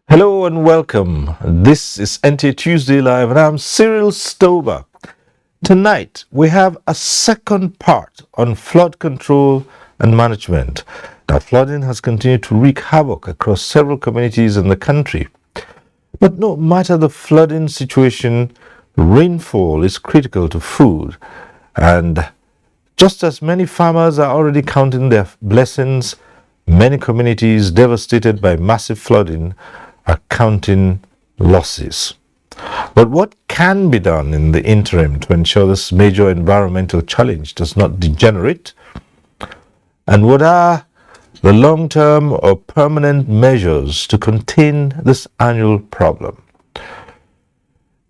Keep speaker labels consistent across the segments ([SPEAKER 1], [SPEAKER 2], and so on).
[SPEAKER 1] Hello and welcome. This is NTA Tuesday Live and I'm Cyril Stover. Tonight we have a second part on flood control and management. Now, flooding has continued to wreak havoc across several communities in the country. But no matter the flooding situation, rainfall is critical to food. And just as many farmers are already counting their blessings, many communities devastated by massive flooding are counting losses. But what can be done in the interim to ensure this major environmental challenge does not degenerate? And what are the long-term or permanent measures to contain this annual problem?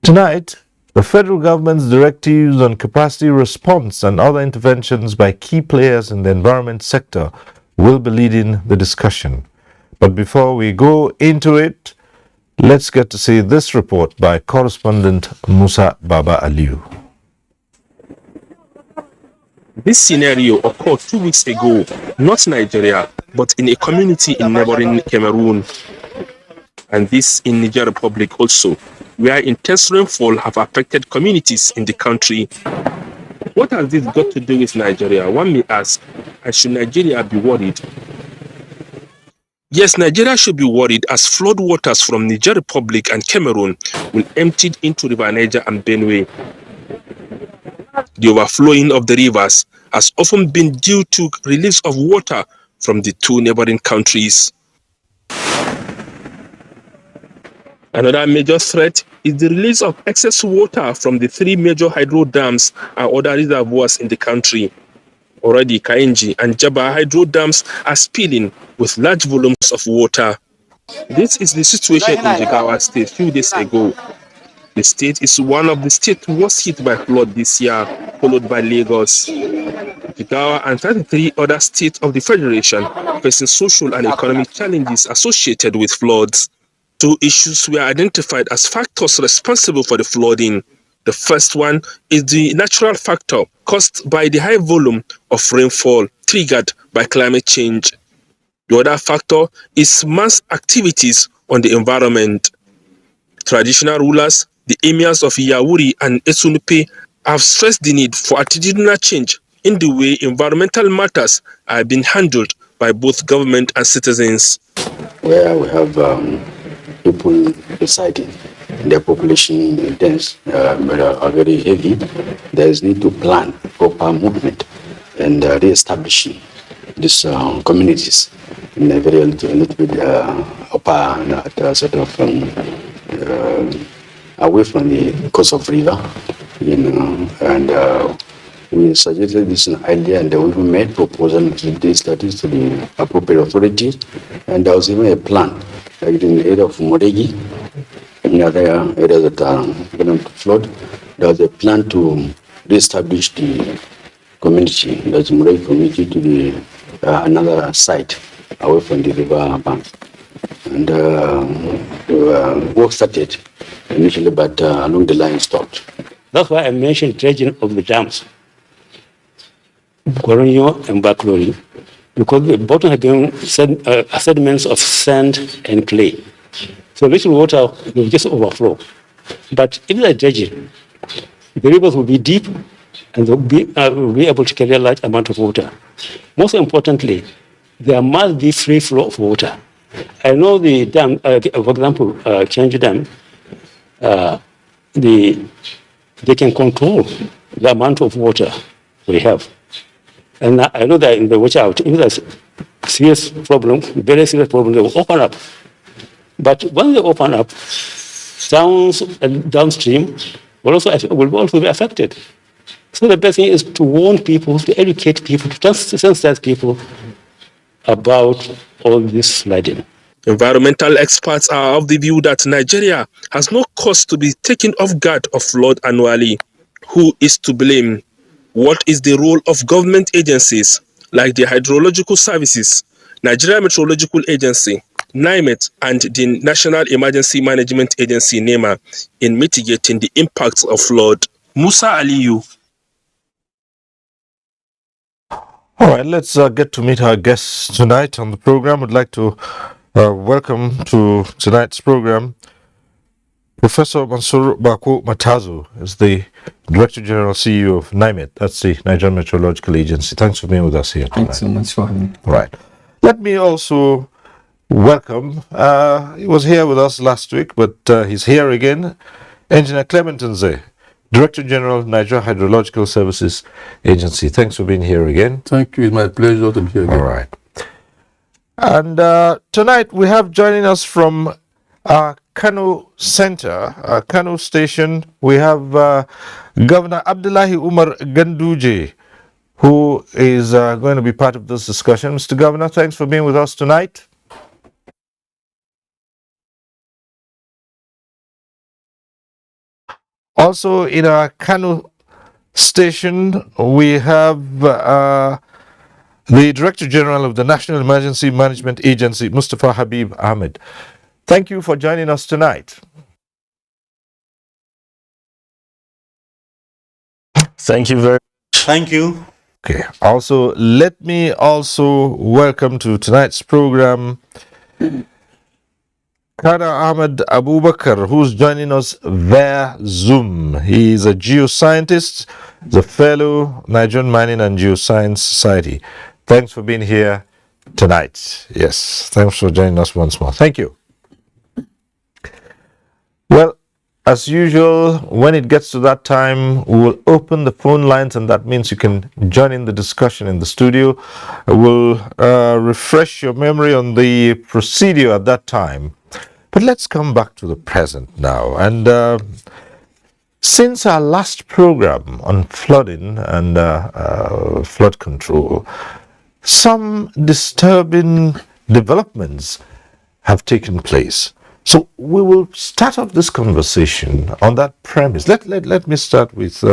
[SPEAKER 1] Tonight, the federal government's directives on capacity response and other interventions by key players in the environment sector will be leading the discussion. But before we go into it, let's get to see this report by correspondent Musa Baba Aliu.
[SPEAKER 2] This scenario occurred 2 weeks ago, not Nigeria, but in a community in neighboring Cameroon, and this in Niger Republic also, where intense rainfall have affected communities in the country. What has this got to do with Nigeria? One may ask, and should Nigeria be worried? Yes, Nigeria should be worried as flood waters from Niger Republic and Cameroon will empty into River Niger and Benue. The overflowing of the rivers has often been due to release of water from the two neighboring countries. Another major threat is the release of excess water from the three major hydro dams and other reservoirs in the country. Already, Kainji and Jaba hydro dams are spilling with large volumes of water. This is the situation in Jigawa State a few days ago. The state is one of the states worst hit by flood this year, followed by Lagos. Jigawa and 33 other states of the Federation facing social and economic challenges associated with floods. Two issues were identified as factors responsible for the flooding. The first one is the natural factor caused by the high volume of rainfall triggered by climate change. The other factor is mass activities on the environment. Traditional rulers, the emirs of Yauri and Esunupe, have stressed the need for attitudinal change in the way environmental matters are being handled by both government and citizens.
[SPEAKER 3] Where we have people residing, their population dense, are very heavy, there is need to plan proper movement and re-establishing these communities in a very little bit upper sort of away from the coast of river, and we suggested this idea, and we made proposal to this that is to the appropriate authorities, and there was even a plan like in the area of Moregi, in other areas that are going to flood. There was a plan to re-establish the community, that's Moregi community, to the another site away from the river bank. And work started initially, but along the line stopped.
[SPEAKER 4] That's why I mentioned dredging of the dams, Goronyo and Baklori, because the bottom had been sediments of sand and clay. So little water will just overflow. But if there is dredging, the rivers will be deep and will be able to carry a large amount of water. Most importantly, there must be free flow of water. I know the dam, for example, Change Dam, the they can control the amount of water we have. And I know that in the watch out, if there's serious problem, very serious problem, they will open up. But when they open up, downstream will also be affected. So the best thing is to warn people, to educate people, to sensitize people about all this flooding.
[SPEAKER 2] Environmental experts are of the view that Nigeria has no cause to be taken off guard of flood annually. Who is to blame? What is the role of government agencies like the Hydrological Services, Nigeria Meteorological Agency, NIMET, and the National Emergency Management Agency, NEMA, in mitigating the impacts of flood? Musa Aliyu.
[SPEAKER 1] All right, let's get to meet our guests tonight on the program. I'd like to welcome to tonight's program Professor Mansour Bako Matazu, is the Director General CEO of NIMET, that's the Nigerian Meteorological Agency. Thanks for being with us here tonight.
[SPEAKER 5] Thanks so much for having me.
[SPEAKER 1] Right. Let me also welcome, he was here with us last week, but he's here again, Engineer Clement Nze, Director General, Nigeria Hydrological Services Agency. Thanks for being here again.
[SPEAKER 6] Thank you. It's my pleasure to be here again.
[SPEAKER 1] All right. And tonight we have joining us from Kano Center, Kano Station, we have Governor Abdullahi Umar Ganduje, who is going to be part of this discussion. Mr. Governor, thanks for being with us tonight. Also in our Kano Station, we have the Director General of the National Emergency Management Agency, Mustafa Habib Ahmed. Thank you for joining us tonight.
[SPEAKER 7] Thank you very much. Thank you.
[SPEAKER 1] Okay. Also, let me also welcome to tonight's program Kana Ahmed Abubakar, who's joining us via Zoom. He is a geoscientist, the fellow Nigerian Mining and Geoscience Society. Thanks for being here tonight. Yes, thanks for joining us once more. Thank you. Well, as usual, when it gets to that time, we will open the phone lines, and that means you can join in the discussion in the studio. We'll refresh your memory on the procedure at that time. But let's come back to the present now. And since our last program on flooding and flood control, some disturbing developments have taken place. So we will start off this conversation on that premise. Let me start with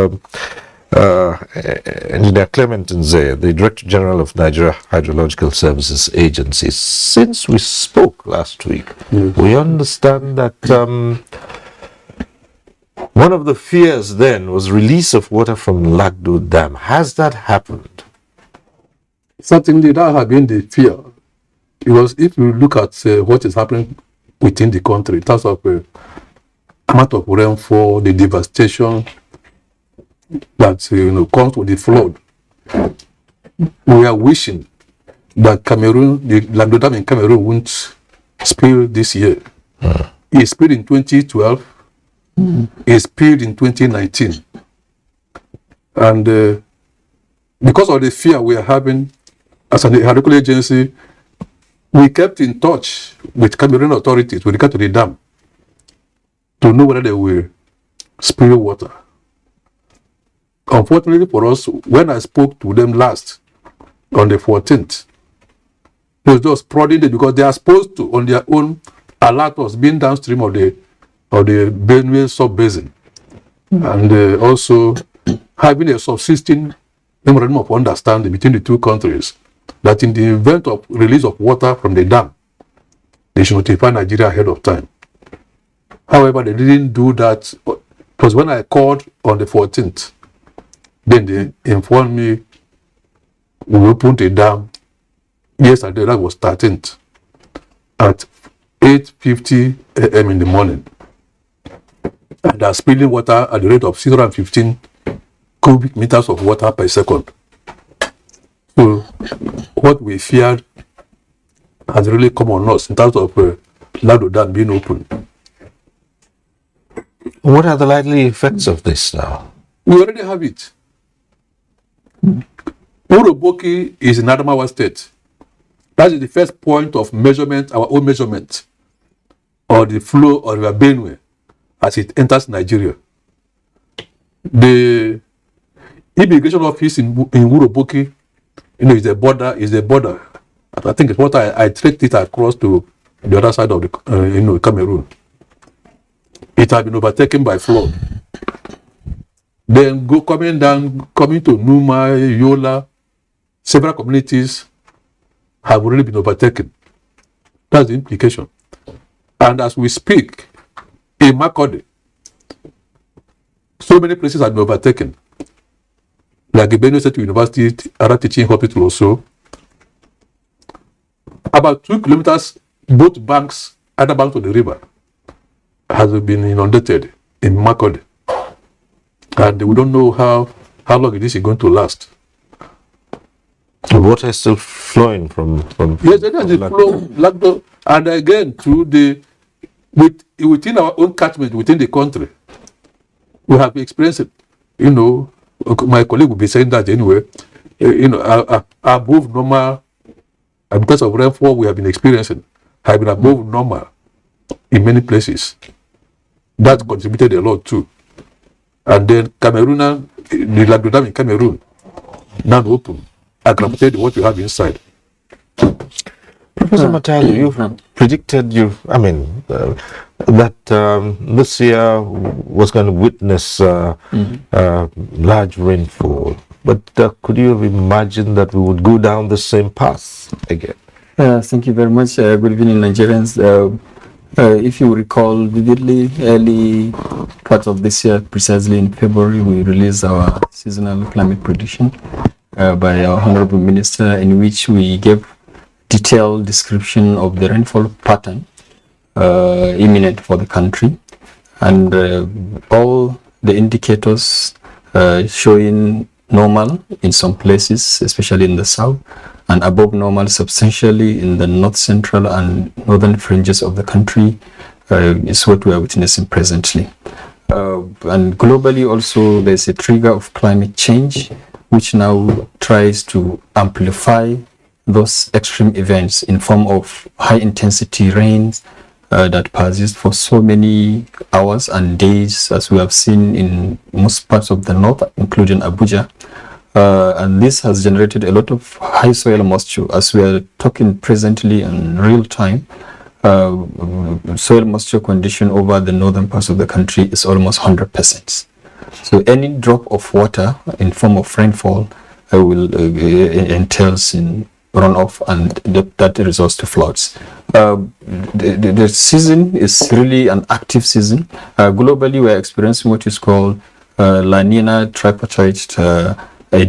[SPEAKER 1] Engineer Clement Nze, the Director General of Nigeria Hydrological Services Agency. Since we spoke last week, we understand that one of the fears then was release of water from Lagdo Dam. Has that happened?
[SPEAKER 6] Certainly, that has been the fear. Because if you look at what is happening within the country, in terms of amount of rainfall, the devastation that comes with the flood, we are wishing that Cameroon, the Lagdo Dam in Cameroon, won't spill this year. It spilled in 2012. It spilled in 2019. And because of the fear we are having as an hydrological agency, we kept in touch with Cameroon authorities with regard to the dam to know whether they will spill water. Unfortunately for us, when I spoke to them last on the 14th, it was just prodding it because they are supposed to, on their own, alert us being downstream of the Benue sub-basin, and also having a subsisting memorandum of understanding between the two countries that in the event of release of water from the dam, they should notify Nigeria ahead of time. However, they didn't do that. It was when I called on the 14th, then they informed me we opened a dam yesterday, that was 13th, at 8:50 a.m. in the morning. And they are spilling water at the rate of 615 cubic meters of water per second. So what we feared has really come on us in terms of Lagdo Dam being open.
[SPEAKER 1] What are the likely effects of this now?
[SPEAKER 6] We already have it. Uroboki is in Adamawa State. That is the first point of measurement, our own measurement, of the flow of River Benue as it enters Nigeria. The immigration office in Uroboki, is the border. I think it's what I trekked it across to the other side of the Cameroon. It had been overtaken by flood. Then coming to Numa, Yola, several communities have already been overtaken. That's the implication. And as we speak, in Makode, so many places have been overtaken. Like the Benue State University, Ara Teaching Hospital also. About 2 kilometers, both banks, either banks of the river, has been inundated in Makode. And we don't know how long this is going to last.
[SPEAKER 1] The water is still flowing from
[SPEAKER 6] Yes, there is a flow, and again within our own catchment within the country, we have experienced it. My colleague will be saying that anyway. Above normal, and because of rainfall we have been experiencing, have been above normal in many places. That contributed a lot too. And then Cameroon, the Lagdo Dam in Cameroon, now open, aggravated what we have inside.
[SPEAKER 1] Professor Matali, you've predicted that this year was going to witness large rainfall. But could you have imagined that we would go down the same path again?
[SPEAKER 5] Thank you very much. Good evening, Nigerians. If you recall vividly, early part of this year, precisely in February, we released our seasonal climate prediction by our Honorable Minister, in which we gave detailed description of the rainfall pattern imminent for the country, and all the indicators showing normal in some places, especially in the south, and above normal substantially in the north central and northern fringes of the country is what we are witnessing presently. And globally also there's a trigger of climate change which now tries to amplify those extreme events in form of high intensity rains that persist for so many hours and days, as we have seen in most parts of the north, including Abuja. And this has generated a lot of high soil moisture. As we are talking presently in real time, soil moisture condition over the northern parts of the country is almost 100%. So any drop of water in form of rainfall will entails in runoff, and that results to floods. The season is really an active season. Globally, we are experiencing what is called La Nina tripartite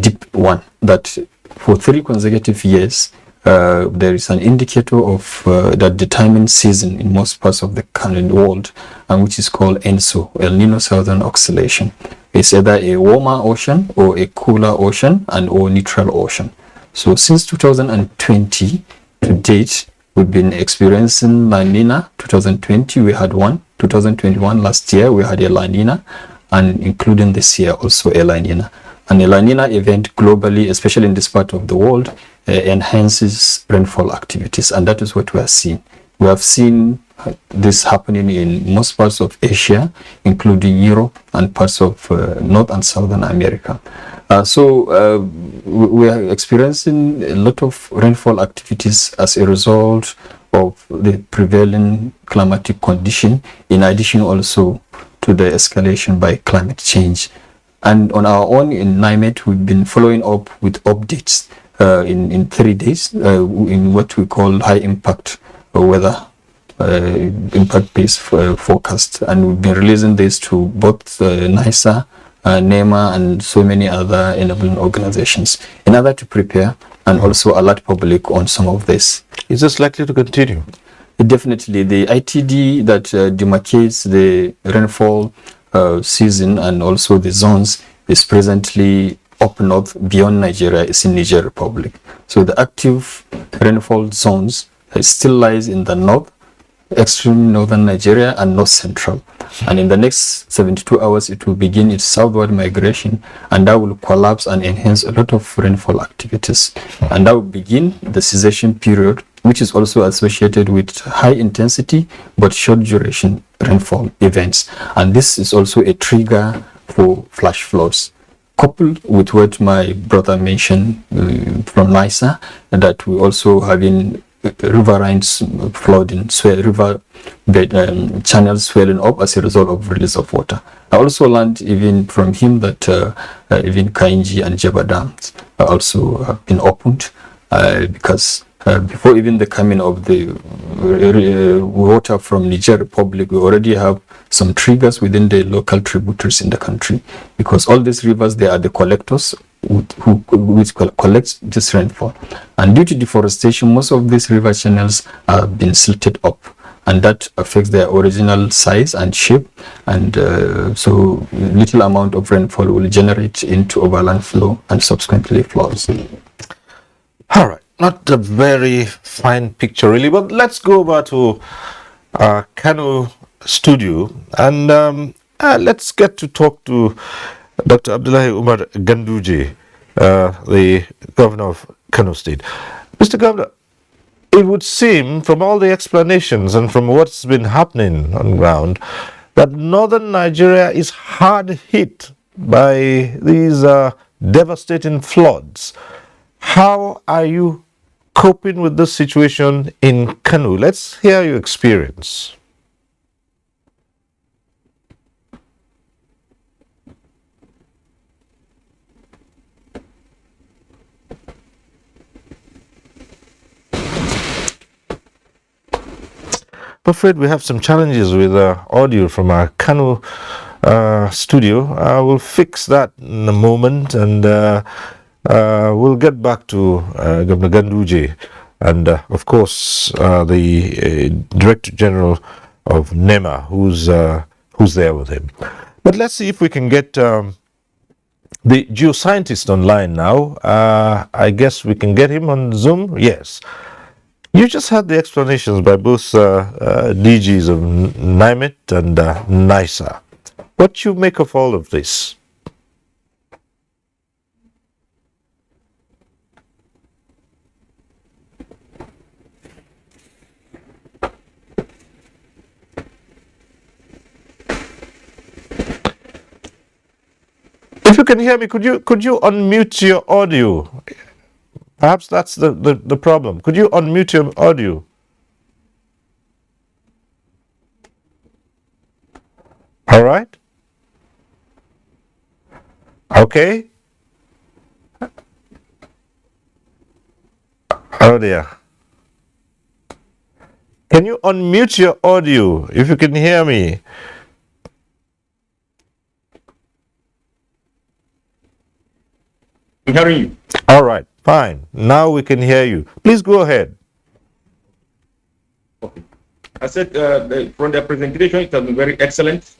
[SPEAKER 5] deep one, that for 3 consecutive years there is an indicator of that determines season in most parts of the world, and which is called ENSO, El Nino Southern Oscillation. It's either a warmer ocean or a cooler ocean or neutral ocean. So since 2020 to date, we've been experiencing La Nina. 2020 we had one, 2021 last year we had a La Nina, and including this year also a La Nina. And a La Nina event globally, especially in this part of the world, enhances rainfall activities, and that is what we are seeing. We have seen this happening in most parts of Asia, including Europe and parts of North and Southern America. So we are experiencing a lot of rainfall activities as a result of the prevailing climatic condition, in addition also to the escalation by climate change. And on our own in NIMET, we've been following up with updates in 3 days in what we call high impact weather impact-based forecast, and we've been releasing this to both NISA, NEMA, and so many other enabling organizations in order to prepare and also alert public on some of this.
[SPEAKER 1] Is this likely to continue?
[SPEAKER 5] Definitely. The ITD that demarcates the rainfall season and also the zones is presently up north beyond Nigeria, is in Niger Republic. So the active rainfall zones still lies in the north, extreme northern Nigeria and north central. And in the next 72 hours, it will begin its southward migration, and that will collapse and enhance a lot of rainfall activities. And that will begin the cessation period, which is also associated with high intensity but short duration rainfall events. And this is also a trigger for flash floods. Coupled with what my brother mentioned from NISA, that we also having riverines flooding, river bed, channels swelling up as a result of release of water. I also learned even from him that even Kainji and Jeba dams also have been opened because before even the coming of the water from Niger Republic, we already have some triggers within the local tributaries in the country, because all these rivers, they are the collectors which collects this rainfall. And due to deforestation, most of these river channels have been silted up, and that affects their original size and shape, and so little amount of rainfall will generate into overland flow and subsequently floods.
[SPEAKER 1] All right, not a very fine picture really, but let's go over to Kano studio, and let's get to talk to Dr. Abdullahi Umar Ganduje, the governor of Kano State. Mr. Governor, it would seem from all the explanations and from what's been happening on ground that northern Nigeria is hard hit by these devastating floods. How are you coping with this situation in Kano? Let's hear your experience. I'm afraid we have some challenges with audio from our Kano studio. I will fix that in a moment, and we'll get back to Governor Ganduje and, of course, the Director General of NEMA, who's there with him. But let's see if we can get the geoscientist online now. I guess we can get him on Zoom. Yes. You just had the explanations by both DGs of NIMET and NISA. What you make of all of this? If you can hear me, could you unmute your audio? Perhaps that's the problem. Could you unmute your audio? All right. Okay. Oh dear. Can you unmute your audio if you can hear me?
[SPEAKER 8] I'm hearing you.
[SPEAKER 1] All right. Fine. Now we can hear you. Please go ahead.
[SPEAKER 8] Okay. I said from the presentation, it has been very excellent.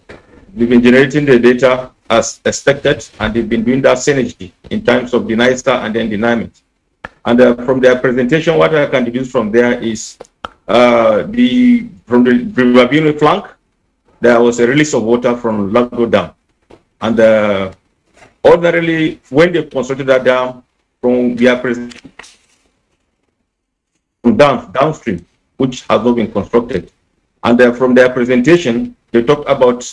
[SPEAKER 8] We've been generating the data as expected, and they've been doing that synergy in terms of the NISA and then the NIMET. And from their presentation, what I can deduce from there is from the River Benue flank, there was a release of water from Lago Dam. And ordinarily, when they constructed that dam, from their presentation downstream, which has not been constructed. And from their presentation, they talked about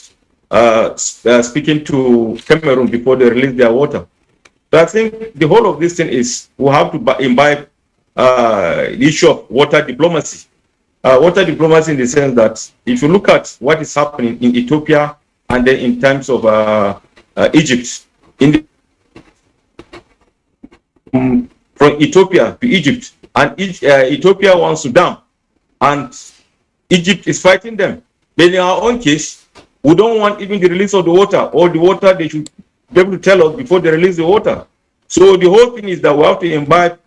[SPEAKER 8] speaking to Cameroon before they release their water. So I think the whole of this thing is we have to imbibe the issue of water diplomacy. Water diplomacy in the sense that if you look at what is happening in Ethiopia and then in terms of Egypt, from Ethiopia to Egypt, and Ethiopia wants to dam, and Egypt is fighting them. But in our own case, we don't want even the release of the water, or the water they should be able to tell us before they release the water. So the whole thing is that we have to imbibe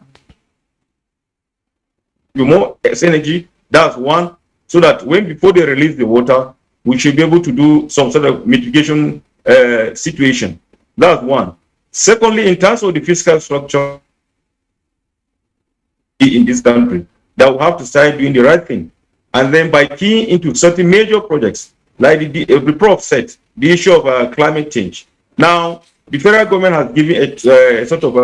[SPEAKER 8] more energy. That's one, so that when before they release the water, we should be able to do some sort of mitigation situation. That's one. Secondly, in terms of the fiscal structure in this country, that we have to start doing the right thing. and then by keying into certain major projects, like the Prof said, the issue of climate change. Now, the federal government has given a sort of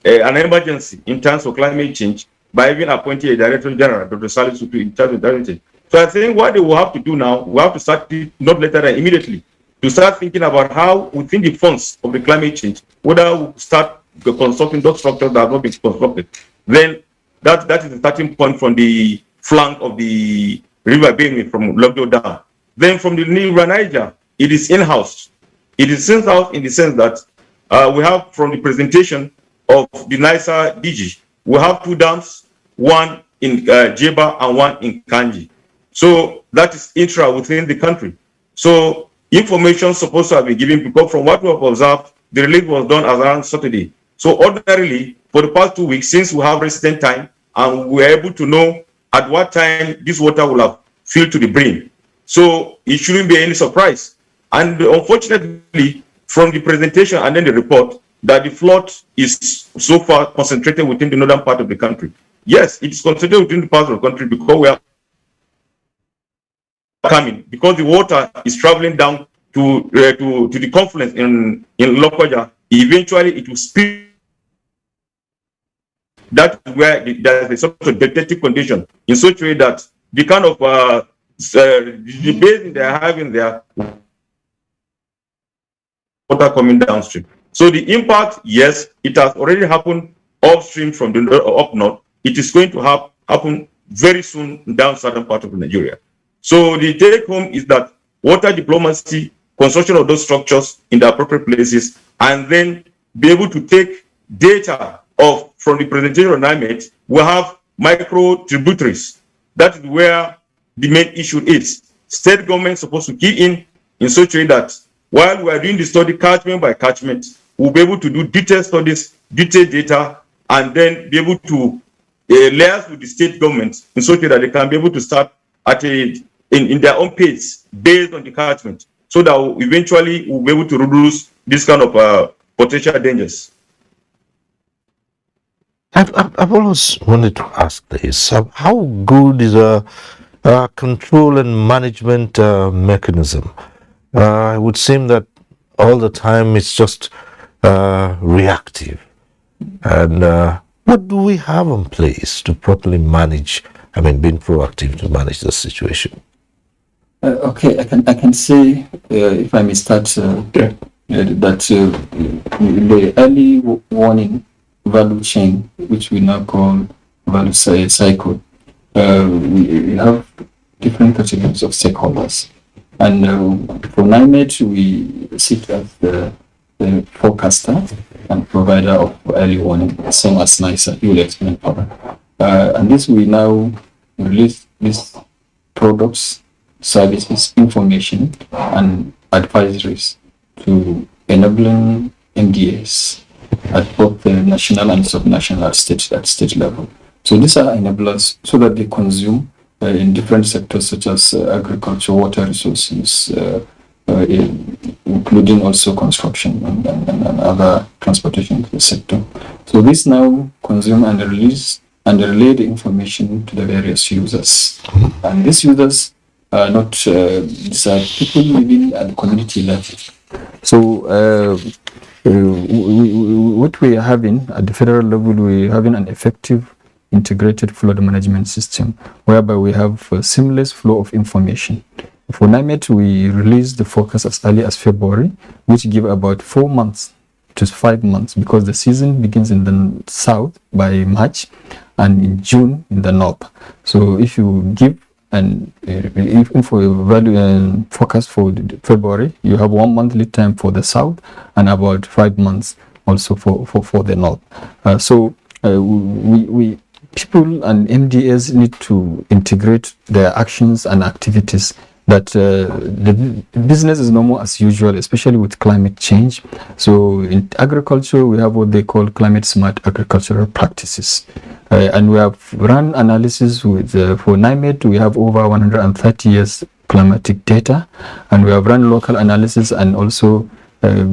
[SPEAKER 8] an emergency in terms of climate change by even appointing a Director General, Dr. Salisu, in charge of climate change. So I think what they will have to do now, we have to start not later than immediately, to start thinking about how within the funds of the climate change, whether we start constructing those structures that have not been constructed. Then that is the starting point from the flank of the River Benue from Logdo Dam. Then from the River Niger, it is in-house. It is in-house in the sense that we have from the presentation of the NISA DG, we have 2 dams, one in Jeba and one in Kanji. So that is intra within the country. So information supposed to have been given, because from what we have observed, the release was done as around Saturday. So ordinarily, for the past 2 weeks, since we have resident time and we are able to know at what time this water will have filled to the brim, so it shouldn't be any surprise. And unfortunately, from the presentation and then the report, that the flood is so far concentrated within the northern part of the country. Yes, it is concentrated within the part of the country because we are coming, because the water is traveling down to the confluence in Lokoja. Eventually, it will spill. That is where there is a sort of detective condition in such a way that the kind of the basin they are having there, water coming downstream. So the impact, yes, it has already happened upstream from the up north. It is going to happen very soon down southern part of Nigeria. So the take home is that water diplomacy, construction of those structures in the appropriate places, and then be able to take data from the presentation of NIMET, we have micro tributaries. That is where the main issue is. State government is supposed to key in such a way that while we are doing the study catchment by catchment, we'll be able to do detailed studies, detailed data, and then be able to liaise with the state government in such a way that they can be able to start at in their own pace based on the catchment, so that eventually we'll be able to reduce this kind of potential dangers.
[SPEAKER 1] I've always wanted to ask this. How good is a control and management mechanism? It would seem that all the time it's just reactive. And what do we have in place to properly manage, being proactive to manage the situation?
[SPEAKER 5] Okay, I can say, if I may start, that the early warning value chain, which we now call value cycle, we have different categories of stakeholders. And for NIMET, we sit as the forecaster and provider of early warning, same as NISA. You will explain further. And this we now release these products, services, information, and advisories to enabling MDAs at both the national and subnational at state level. So these are enablers so that they consume in different sectors such as agriculture, water resources, including also construction and other transportation sector. So this now consume and release and relay the information to the various users. And these users are not, these are people living at the community level. So what we are having at the federal level, we are having an effective integrated flood management system whereby we have a seamless flow of information. For NIMET, we released the forecast as early as February, which give about 4 months to 5 months, because the season begins in the south by March and in June in the north. So if you give even for a value and forecast for February, you have 1 month lead time for the south and about 5 months also for the north. We people and MDAs need to integrate their actions and activities, that the business is no more as usual, especially with climate change. So in agriculture, we have what they call climate smart agricultural practices. And we have run analysis with, for NIMET, we have over 130 years climatic data, and we have run local analysis and also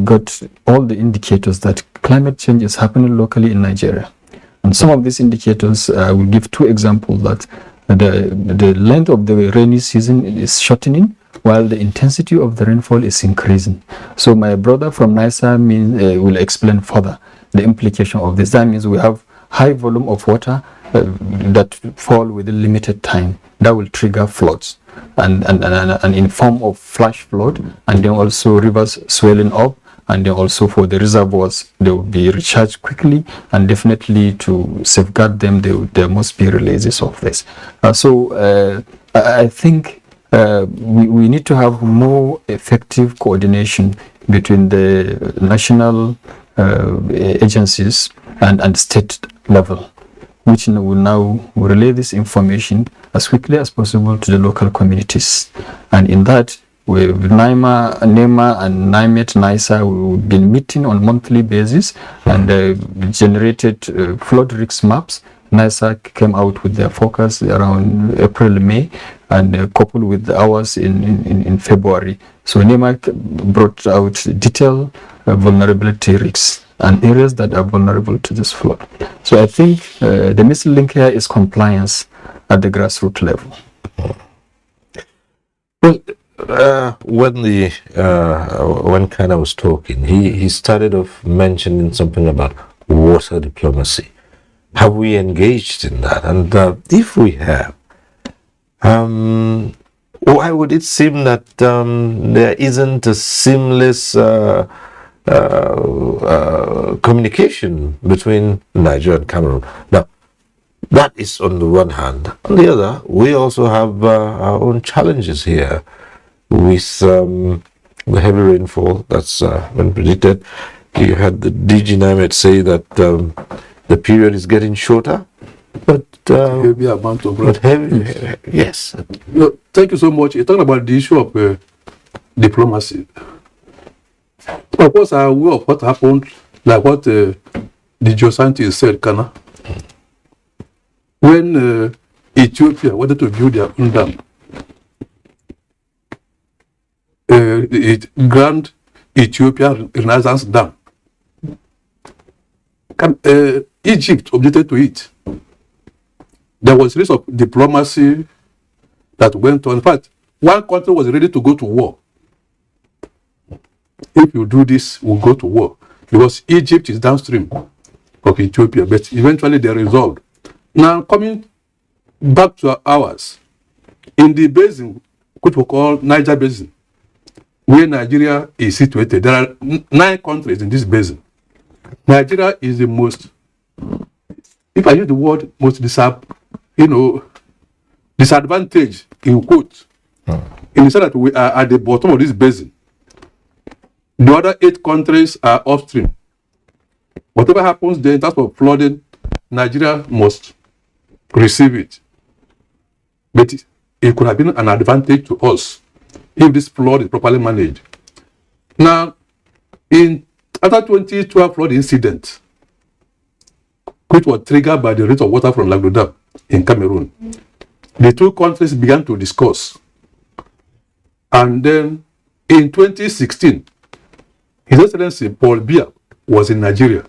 [SPEAKER 5] got all the indicators that climate change is happening locally in Nigeria. And some of these indicators, I will give 2 examples, that the length of the rainy season is shortening, while the intensity of the rainfall is increasing. So my brother from NISA will explain further the implication of this. That means we have high volume of water that fall within limited time. That will trigger floods and in form of flash flood, and then also rivers swelling up, and then also for the reservoirs, they will be recharged quickly, and definitely to safeguard them, there must be releases of this. I think we need to have more effective coordination between the national agencies and state level, which will now relay this information as quickly as possible to the local communities. And in that, with NEMA, and NIMET, NISA, we've been meeting on monthly basis and generated flood risk maps. NISA came out with their forecast around April, May, and coupled with ours in February. So NEMA brought out detailed vulnerability risks and areas that are vulnerable to this flood. So I think the missing link here is compliance at the grassroots level.
[SPEAKER 1] Well, when Kana was talking, he started off mentioning something about water diplomacy. Have we engaged in that? And if we have, why would it seem that there isn't a seamless communication between Nigeria and Cameroon? Now, that is on the one hand. On the other, we also have our own challenges here with the heavy rainfall that's been predicted. You had the DG NIMET say that the period is getting shorter, but
[SPEAKER 6] Heavy amount of rain.
[SPEAKER 1] Yes.
[SPEAKER 6] No, thank you so much. You're talking about the issue of diplomacy. Of course, I'm aware of what happened, like what the geoscientist said, Kana. When Ethiopia wanted to build their own dam, Grand Ethiopia Renaissance Dam, Egypt objected to it. There was a series of diplomacy that went on. In fact, one country was ready to go to war. If you do this, we'll go to war. Because Egypt is downstream of Ethiopia, but eventually they resolved. Now, coming back to ours, in the basin, which we call Niger Basin, where Nigeria is situated, there are 9 countries in this basin. Nigeria is the most, if I use the word most disadvantaged in quotes, in the sense that we are at the bottom of this basin. The other 8 countries are upstream. Whatever happens there in terms of flooding, Nigeria must receive it. But it could have been an advantage to us if this flood is properly managed. Now, after 2012 flood incident, which was triggered by the rate of water from Lagdo Dam in Cameroon, the 2 countries began to discuss. And then in 2016, His Excellency Paul Biya was in Nigeria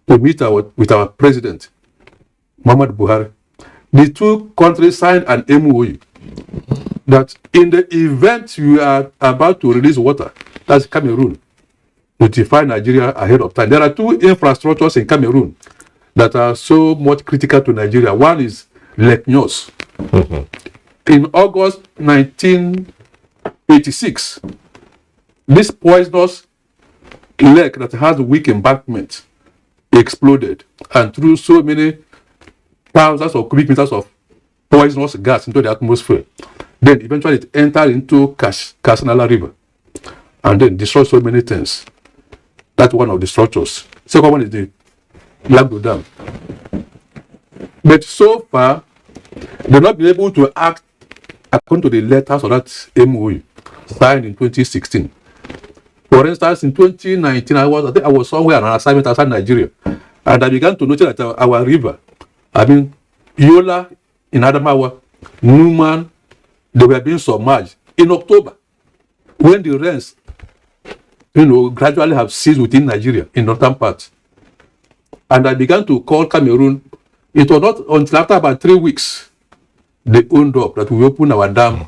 [SPEAKER 6] to meet with our president, Muhammad Buhari. The 2 countries signed an MOU that in the event you are about to release water, that's Cameroon, notify Nigeria ahead of time. There are 2 infrastructures in Cameroon that are so much critical to Nigeria. One is Lake Nyos. In August 1986, this poisonous lake that has weak embankment exploded and threw so many thousands of cubic meters of poisonous gas into the atmosphere. Then eventually it entered into Kasinala River and then destroyed so many things. That's one of the structures. Second one is the Lagdo Dam. But so far, they've not been able to act according to the letters of that MOU signed in 2016. For instance, in 2019, I was somewhere on an assignment outside Nigeria, and I began to notice that our river, Yola in Adamawa, Numan, they were being submerged. In October, when the rains, gradually have ceased within Nigeria, in northern parts, and I began to call Cameroon, it was not until after about 3 weeks they owned up that we open our dam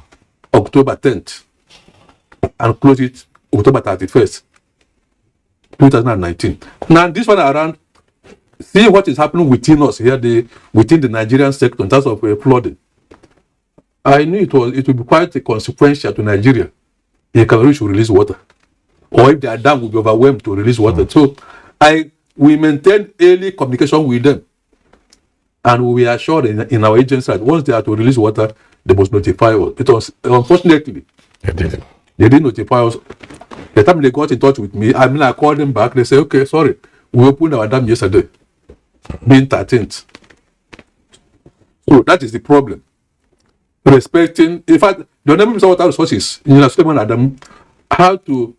[SPEAKER 6] October 10th and close it October 31st, 2019. Now, this one around, see what is happening within us here, within the Nigerian sector in terms of flooding. I knew it would be quite consequential to Nigeria if Cameroon should release water, or if their dam would be overwhelmed to release water. So we maintained early communication with them, and we were assured in our agency that once they are to release water, they must notify us. It was, unfortunately, they didn't notify us. The time they got in touch with me, I called them back. They said, okay, sorry, we opened our dam yesterday, being 13th. So that is the problem. Respecting, in fact, the Honorable Minister of Water Resources, Engineer Suleiman Adam, had to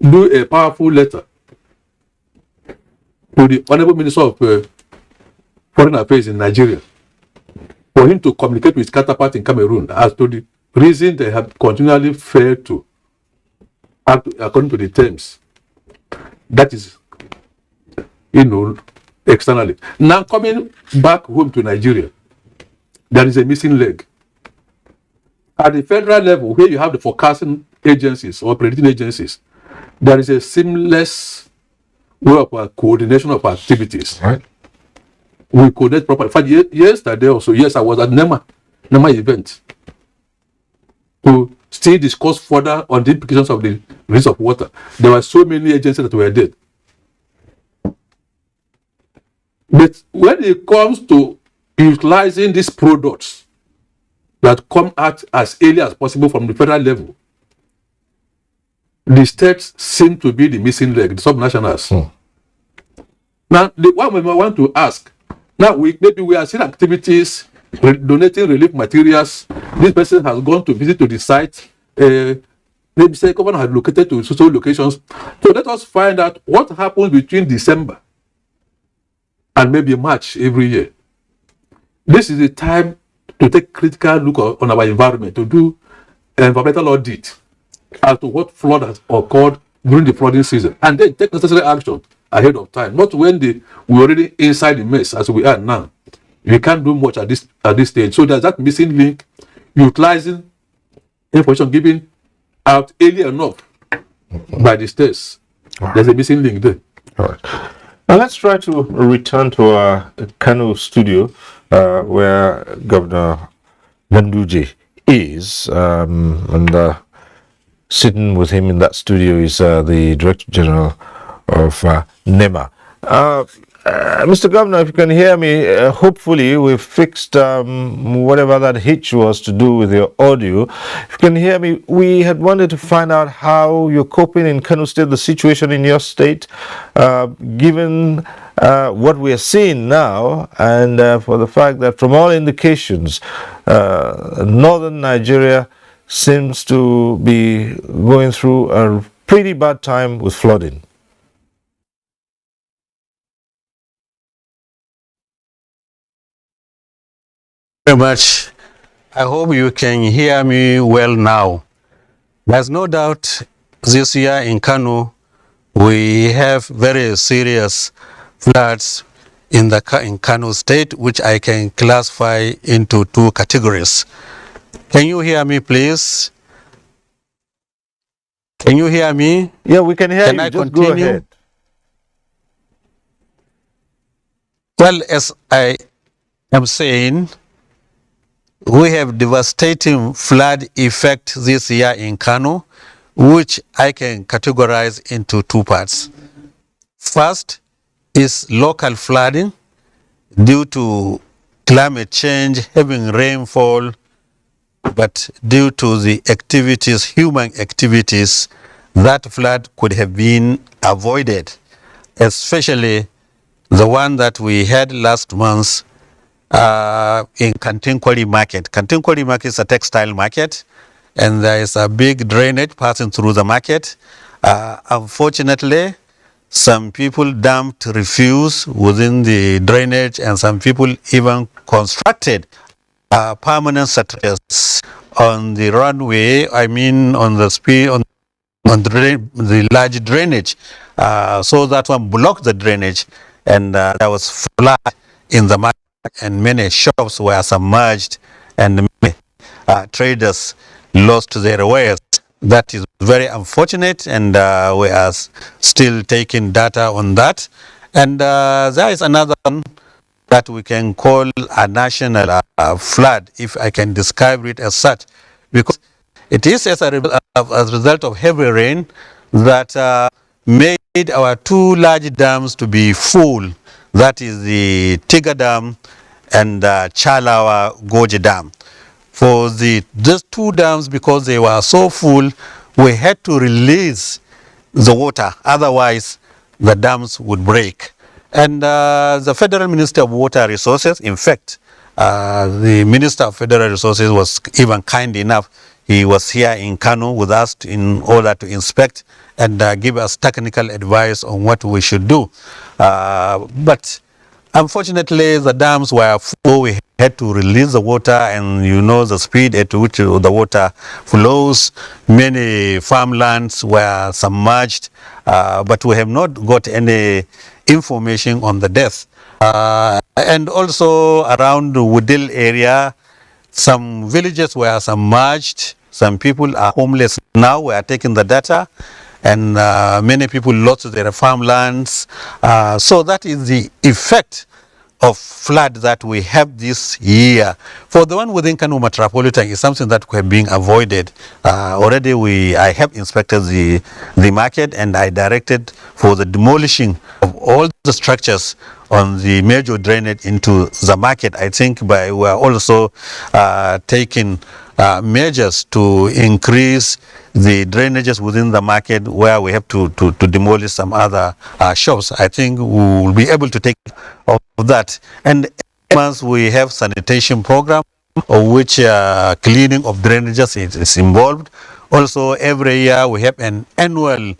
[SPEAKER 6] do a powerful letter to the Honorable Minister of Foreign Affairs in Nigeria for him to communicate with his counterpart in Cameroon as to the reason they have continually failed to act according to the terms. That is, externally. Now coming back home to Nigeria, there is a missing leg. At the federal level, where you have the forecasting agencies or predicting agencies, there is a seamless way of coordination of activities.
[SPEAKER 1] Right.
[SPEAKER 6] We coordinate properly. In fact, yesterday also, yes, I was at NEMA event to still discuss further on the implications of the release of water. There were so many agencies that were there. But when it comes to utilizing these products that come out as early as possible from the federal level, the states seem to be the missing leg, the subnationals. Now, the one we want to ask, now maybe we are seeing activities, donating relief materials. This person has gone to visit to the site. Maybe say governor has located to social locations. So let us find out what happens between December and maybe March every year. This is the time to take critical look on our environment, to do environmental audit as to what flood has occurred during the flooding season, and then take necessary action ahead of time, not when we're already inside the mess as we are now. We can't do much at this stage. So there's that missing link, utilizing information given out early enough by the states. There's a missing link there.
[SPEAKER 1] All right. Now let's try to return to our Kano studio, where Governor Ganduje is, and sitting with him in that studio is the Director General of NEMA. Mr. Governor, if you can hear me, hopefully we've fixed whatever that hitch was to do with your audio. If you can hear me, we had wanted to find out how you're coping in Kano State, the situation in your state, given what we are seeing now, and for the fact that from all indications, northern Nigeria seems to be going through a pretty bad time with flooding.
[SPEAKER 9] Very much. I hope you can hear me well now. There's no doubt this year in Kano we have very serious floods in Kano State, which I can classify into two categories. Can you hear me, please? Can you hear me?
[SPEAKER 1] Yeah, we can hear
[SPEAKER 9] Can
[SPEAKER 1] you.
[SPEAKER 9] I
[SPEAKER 1] Just
[SPEAKER 9] continue?
[SPEAKER 1] go ahead.
[SPEAKER 9] Well, as I am saying, we have devastating flood effect this year in Kano, which I can categorize into two parts. First is local flooding due to climate change, having rainfall, but due to the activities, human activities, that flood could have been avoided, especially the one that we had last month in Kantinkwari Market. Kantinkwari Market is a textile market, and there is a big drainage passing through the market. Unfortunately, some people dumped refuse within the drainage, and some people even constructed permanent structures on the runway, I mean on the speed, on the large drainage. So that one blocked the drainage, and there was flood in the market, and many shops were submerged and many traders lost their wares. That is very unfortunate, and we are still taking data on that. And there is another one that we can call a national flood, if I can describe it as such, because it is as a result of heavy rain that made our two large dams to be full. That is the Tiga Dam and Chalawa Goji Dam. For these two dams, because they were so full, we had to release the water, otherwise the dams would break. And the Federal Minister of Water Resources, in fact, the Minister of Federal Resources was even kind enough. He was here in Kano with us in order to inspect and give us technical advice on what we should do. But unfortunately, the dams were full. We had to release the water, and you know the speed at which the water flows. Many farmlands were submerged, but we have not got any information on the death. And also around the Woodil area, some villages were submerged. Some people are homeless now. We are taking the data, and many people lost their farmlands. So that is the effect of flood that we have this year. For the one within Kano Metropolitan is something that could have been avoided. Already I have inspected the market, and I directed for the demolishing of all the structures on the major drainage into the market. I think we are also taking measures to increase the drainages within the market where we have to demolish some other shops. I think we will be able to take of that. And once we have sanitation program of which cleaning of drainages is involved. Also every year we have an annual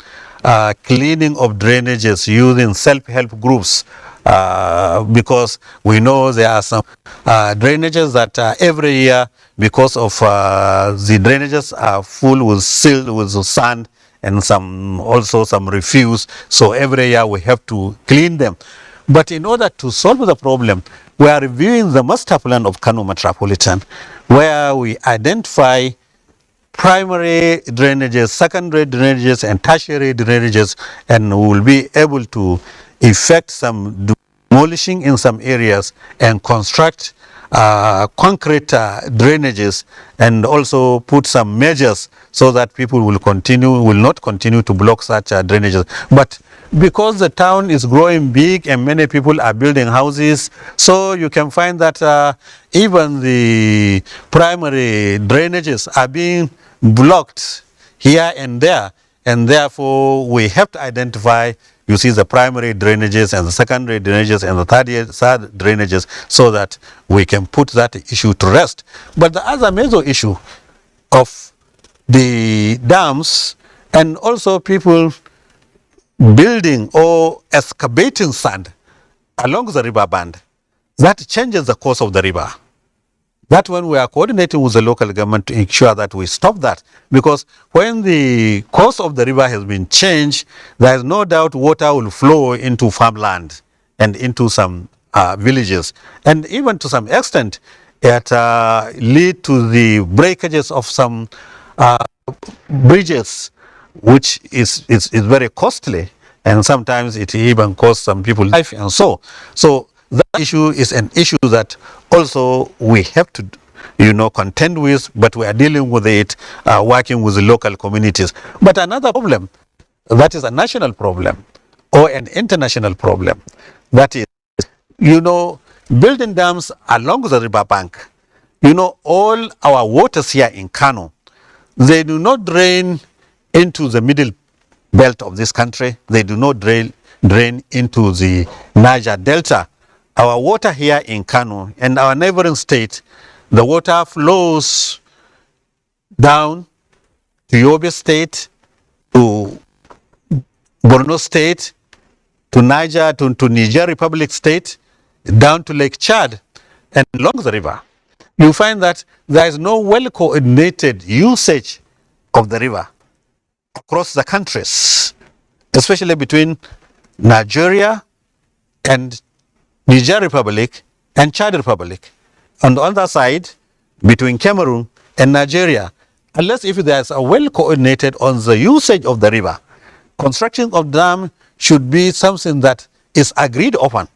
[SPEAKER 9] cleaning of drainages using self-help groups. Because we know there are some drainages that every year, because of the drainages are full with silt, with sand, and also some refuse. So every year we have to clean them. But in order to solve the problem, we are reviewing the master plan of Kano Metropolitan, where we identify primary drainages, secondary drainages, and tertiary drainages, and we will be able to effect some demolishing in some areas and construct concrete drainages, and also put some measures so that people will not continue to block such drainages. But because the town is growing big and many people are building houses, so you can find that even the primary drainages are being blocked here and there, and therefore we have to identify, you see, the primary drainages and the secondary drainages and the third drainages, so that we can put that issue to rest. But the other major issue of the dams, and also people building or excavating sand along the river band, that changes the course of the river. That when we are coordinating with the local government to ensure that we stop that, because when the course of the river has been changed, there is no doubt water will flow into farmland and into some villages, and even to some extent it lead to the breakages of some bridges, which is very costly, and sometimes it even costs some people life. And so that issue is an issue that also we have to contend with, but we are dealing with it, working with the local communities. But another problem, that is a national problem or an international problem, that is, building dams along the river bank. All our waters here in Kano, they do not drain into the middle belt of this country. They do not drain into the Niger Delta. Our water here in Kano and our neighboring state, the water flows down to Yobe State, to Borno State, to Niger, to Niger Republic State, down to Lake Chad, and along the river. You find that there is no well-coordinated usage of the river across the countries, especially between Nigeria and Niger Republic and Chad Republic. On the other side, between Cameroon and Nigeria, unless if there's a well coordinated on the usage of the river. Construction of dam should be something that is agreed upon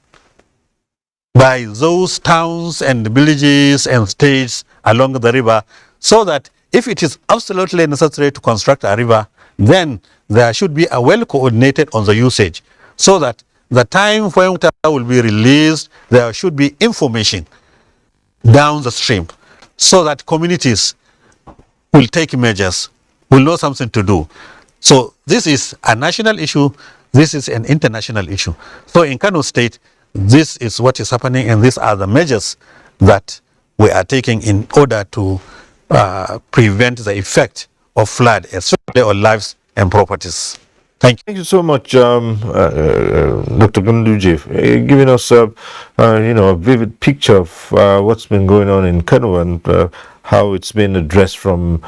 [SPEAKER 9] by those towns and villages and states along the river, so that if it is absolutely necessary to construct a river, then there should be a well coordinated on the usage, so that the time when water will be released, there should be information down the stream, so that communities will take measures, will know something to do. So this is a national issue, this is an international issue. So in Kano State, this is what is happening, and these are the measures that we are taking in order to prevent the effect of flood, especially on lives and properties. Thank you.
[SPEAKER 1] Thank you so much, Dr. Gunduje, giving us a vivid picture of what's been going on in Kano and how it's been addressed from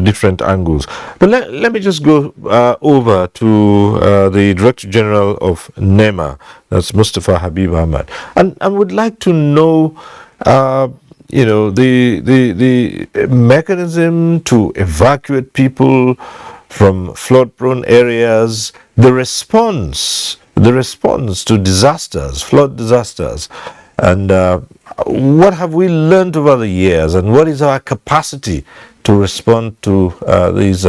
[SPEAKER 1] different angles. But let me just go over to the Director General of NEMA, that's Mustafa Habib Ahmad, and I would like to know, the mechanism to evacuate people from flood-prone areas, the response to disasters, flood disasters, and what have we learned over the years, and what is our capacity to respond to these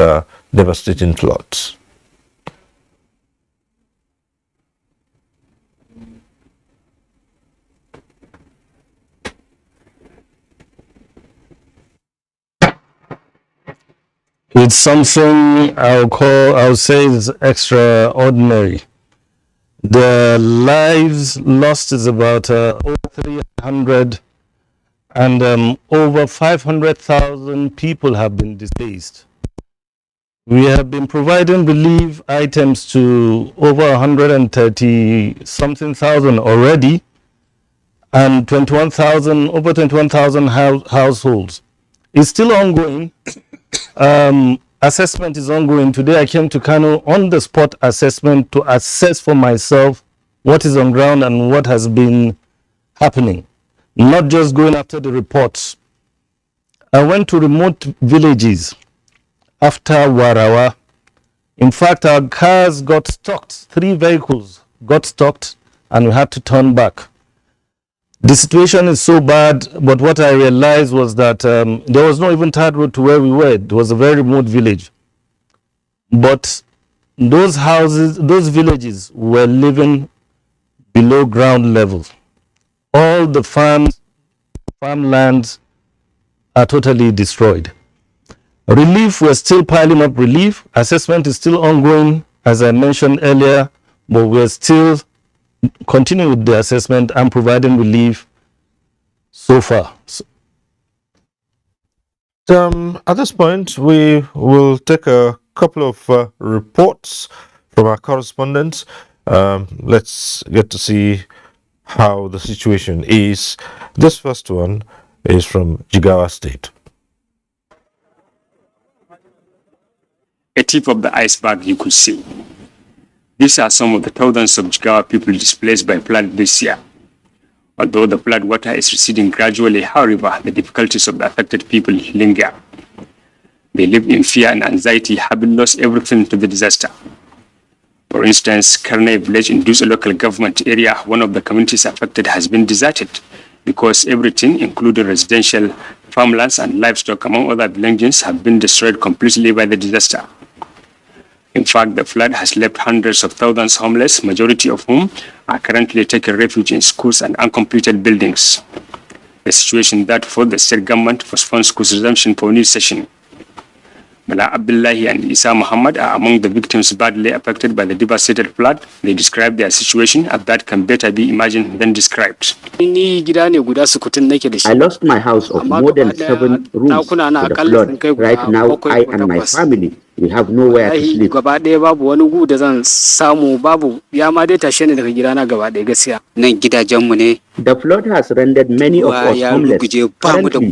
[SPEAKER 1] devastating floods?
[SPEAKER 7] It's something I'll say is extraordinary. The lives lost is about over 300, and over 500,000 people have been displaced. We have been providing relief items to over 130 something thousand already, and over 21,000 households. It's still ongoing. Assessment is ongoing. Today I came to Kano on the spot assessment to assess for myself what is on ground and what has been happening, not just going after the reports. I went to remote villages after Warawa. In fact, our cars got stopped. 3 vehicles got stopped and we had to turn back. The situation is so bad, but what I realized was that there was no even tarred road to where we were. It was a very remote village. But those houses, those villages were living below ground level. All the farmlands are totally destroyed. Relief, we're still piling up relief. Assessment is still ongoing, as I mentioned earlier, but we're still continuing with the assessment and providing relief so far.
[SPEAKER 1] At this point, we will take a couple of reports from our correspondents. Let's get to see how the situation is. This first one is from Jigawa State.
[SPEAKER 10] A tip of the iceberg you could see. These are some of the thousands of Jigawa people displaced by flood this year. Although the flood water is receding gradually, however, the difficulties of the affected people linger. They live in fear and anxiety, having lost everything to the disaster. For instance, Karnai village in Dusa local government area, one of the communities affected has been deserted because everything, including residential, farmlands and livestock, among other belongings, have been destroyed completely by the disaster. In fact, the flood has left hundreds of thousands homeless, majority of whom are currently taking refuge in schools and uncompleted buildings. A situation that for the state government postponed schools resumption for a new session. Mala Abdullahi and Isa Muhammad are among the victims badly affected by the devastated flood. They describe their situation as that can better be imagined than described.
[SPEAKER 11] I lost my house of more than 7 rooms to the flood. Right now, I and my family, we have nowhere to sleep. The flood has rendered many of us homeless. Currently, we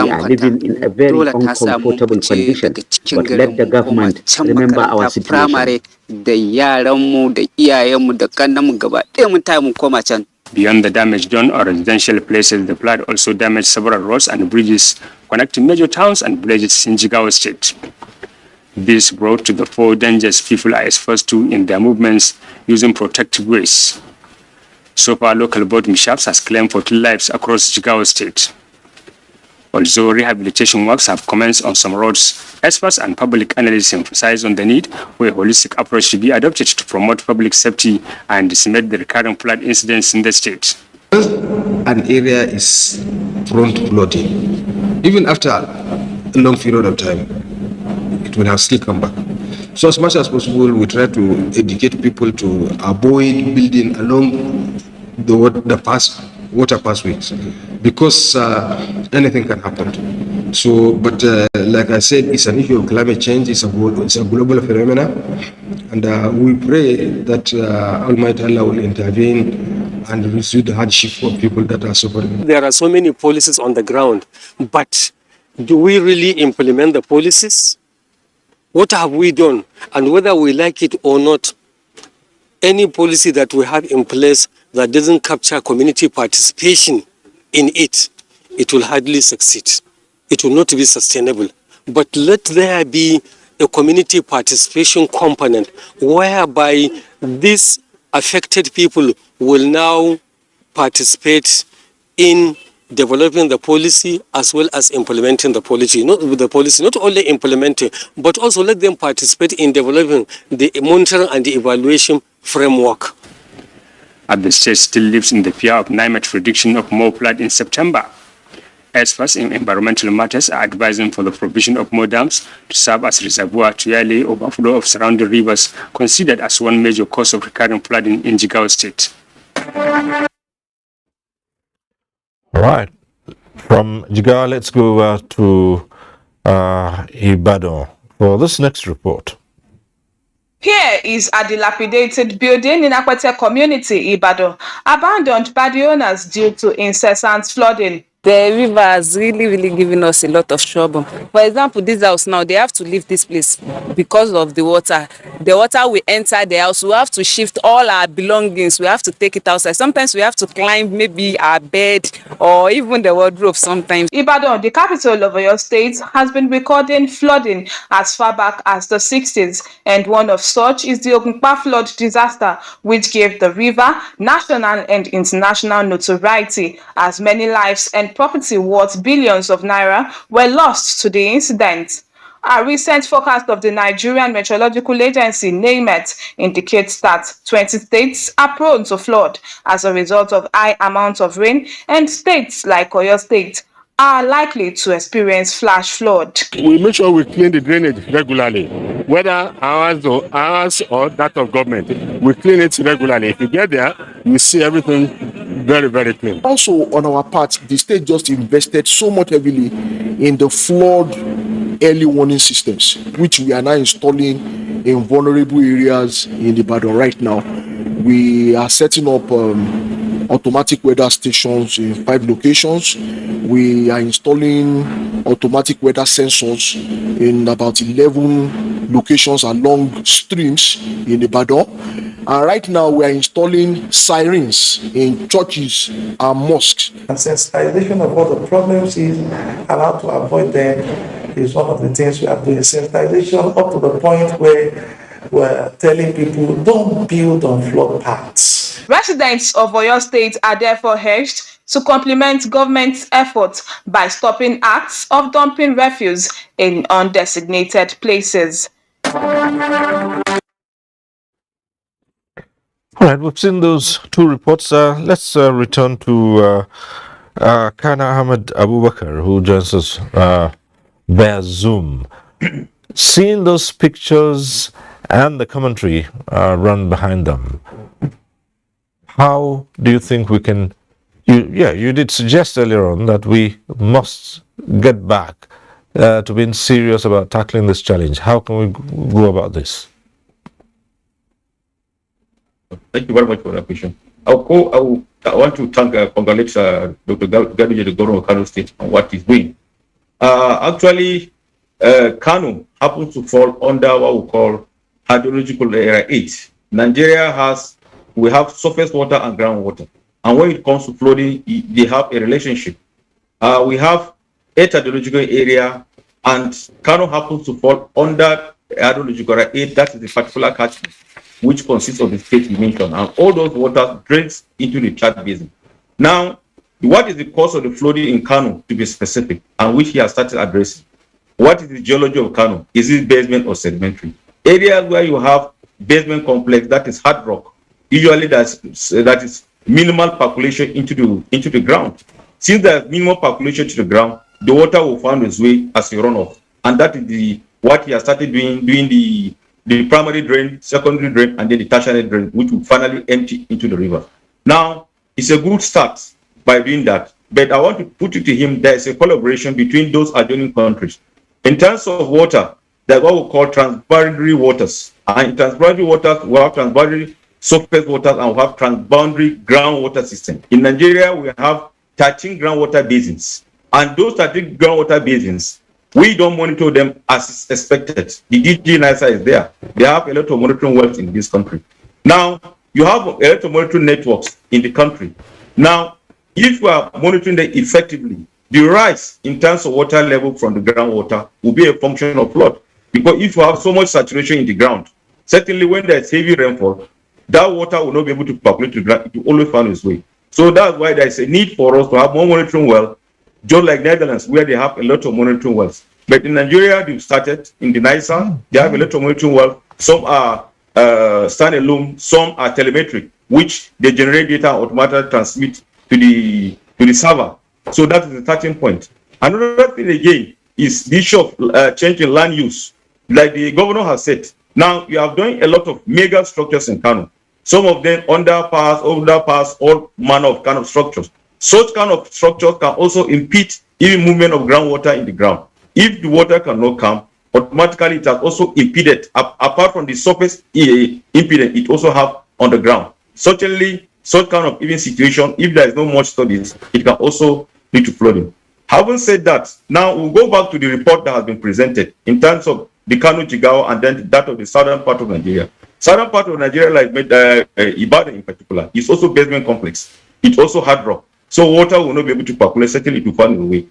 [SPEAKER 11] are living in a very uncomfortable condition. But let the government remember our situation.
[SPEAKER 10] Beyond the damage done on residential places, the flood also damaged several roads and bridges connecting major towns and villages in Jigawa State. This brought to the fore dangers people are exposed to in their movements using protective ways. So far, local boat mishaps has claimed 14 lives across Jigawa State. Although rehabilitation works have commenced on some roads, experts and public analysts emphasize on the need for a holistic approach to be adopted to promote public safety and disseminate the recurring flood incidents in the state.
[SPEAKER 12] An area is prone to flooding, even after a long period of time, it will have still come back. So as much as possible, we try to educate people to avoid building along the water pathways, because anything can happen. So, but like I said, it's an issue of climate change. It's a global phenomenon, and we pray that Almighty Allah will intervene and reduce the hardship for people that are suffering.
[SPEAKER 13] There are so many policies on the ground, but do we really implement the policies? What have we done? And whether we like it or not, any policy that we have in place that doesn't capture community participation in it, it will hardly succeed. It will not be sustainable. But let there be a community participation component whereby these affected people will now participate in developing the policy as well as implementing the policy. Not only implementing, but also let them participate in developing the monitoring and the evaluation framework.
[SPEAKER 10] The state still lives in the fear of NIMET prediction of more flood in September. Experts in environmental matters are advising for the provision of more dams to serve as reservoir to yearly overflow of surrounding rivers, considered as one major cause of recurring flooding in Jigawa State.
[SPEAKER 1] All right. From Jigawa, let's go to Ibadan for this next report.
[SPEAKER 14] Here is a dilapidated building in Akwete community, Ibadan, abandoned by the owners due to incessant flooding.
[SPEAKER 15] The river has really given us a lot of trouble. For example, this house now, they have to leave this place because of the water. The water will enter the house. We have to shift all our belongings. We have to take it outside. Sometimes we have to climb maybe our bed or even the wardrobe sometimes.
[SPEAKER 14] Ibadan, the capital of Oyo State, has been recording flooding as far back as the 60s, and one of such is the Ogunpa flood disaster, which gave the river national and international notoriety, as many lives and property worth billions of naira were lost to the incident. A recent forecast of the Nigerian Meteorological Agency, NAMET, indicates that 20 states are prone to flood as a result of high amounts of rain, and states like Oyo State are likely to experience flash flood.
[SPEAKER 16] We make sure we clean the drainage regularly, whether ours or that of government. We clean it regularly. If you get there, you see everything very clean.
[SPEAKER 17] Also, on our part, the state just invested so much heavily in the flood early warning systems, which we are now installing in vulnerable areas in Ibadan right now. We are setting up automatic weather stations in 5 locations. We are installing automatic weather sensors in about 11 locations along streams in Ibadan. And right now we are installing sirens in churches and mosques.
[SPEAKER 18] And sensitization of all the problems is and how to avoid them is one of the things we are doing. Sensitization up to the point where we're telling people don't build on flood paths.
[SPEAKER 14] Residents of Oyo State are therefore urged to complement government's efforts by stopping acts of dumping refuse in undesignated places.
[SPEAKER 1] All right, we've seen those two reports. Let's return to Kana Ahmed Abubakar, who joins us via Zoom. Seeing those pictures and the commentary run behind them, how do you think we can... You did suggest earlier on that we must get back to being serious about tackling this challenge. How can we go about this?
[SPEAKER 8] Thank you very much for that question. I want to congratulate Dr. Gaduje, the governor of Kano State, on what he's doing. Actually, Kano happens to fall under what we call hydrological area 8. Nigeria we have surface water and groundwater. And when it comes to flooding, they have a relationship. We have a hydrological area, and Kano happens to fall under hydrological area. That is the particular catchment, which consists of the state you mentioned, and all those waters drains into the Chad Basin. Now, what is the cause of the flooding in Kano, to be specific, and which he has started addressing? What is the geology of Kano? Is it basement or sedimentary? Areas where you have basement complex, that is hard rock, usually that is minimal percolation into the ground. Since there's minimal percolation to the ground, the water will find its way as a runoff, and that is what he has started doing the primary drain, secondary drain, and then the tertiary drain, which will finally empty into the river. Now, it's a good start by doing that, but I want to put it to him, there is a collaboration between those adjoining countries. In terms of water, there's what we call transboundary waters. And in transboundary waters, we have transboundary surface waters and we have transboundary groundwater system. In Nigeria, we have 13 groundwater basins. And those 13 groundwater basins, we don't monitor them as is expected. The DG NISA is there. They have a lot of monitoring wells in this country. Now, you have a lot of monitoring networks in the country. Now, if we are monitoring them effectively, the rise in terms of water level from the groundwater will be a function of flood. Because if you have so much saturation in the ground, certainly when there's heavy rainfall, that water will not be able to percolate to the ground. It will always find its way. So that's why there's a need for us to have more monitoring wells, just like Netherlands, where they have a lot of monitoring wells. But in Nigeria, they've started in the NISA, they have a lot of monitoring wells. Some are standalone, some are telemetric, which they generate data and automatically transmit to the server. So that is the starting point. Another thing again is the issue of changing land use. Like the governor has said, now you have done a lot of mega structures in Kano. Some of them underpass, all manner of kind of structures. Such kind of structures can also impede even movement of groundwater in the ground. If the water cannot come, automatically it has also impeded, apart from the surface impedance, it also have on the ground. Certainly, such kind of even situation, if there is not much studies, it can also lead to flooding. Having said that, now we'll go back to the report that has been presented in terms of the Kano Jigawa and then that of the southern part of Nigeria. Southern part of Nigeria, like Ibadan in particular, is also basement complex. It's also hard rock. So water will not be able to percolate, certainly to find a way.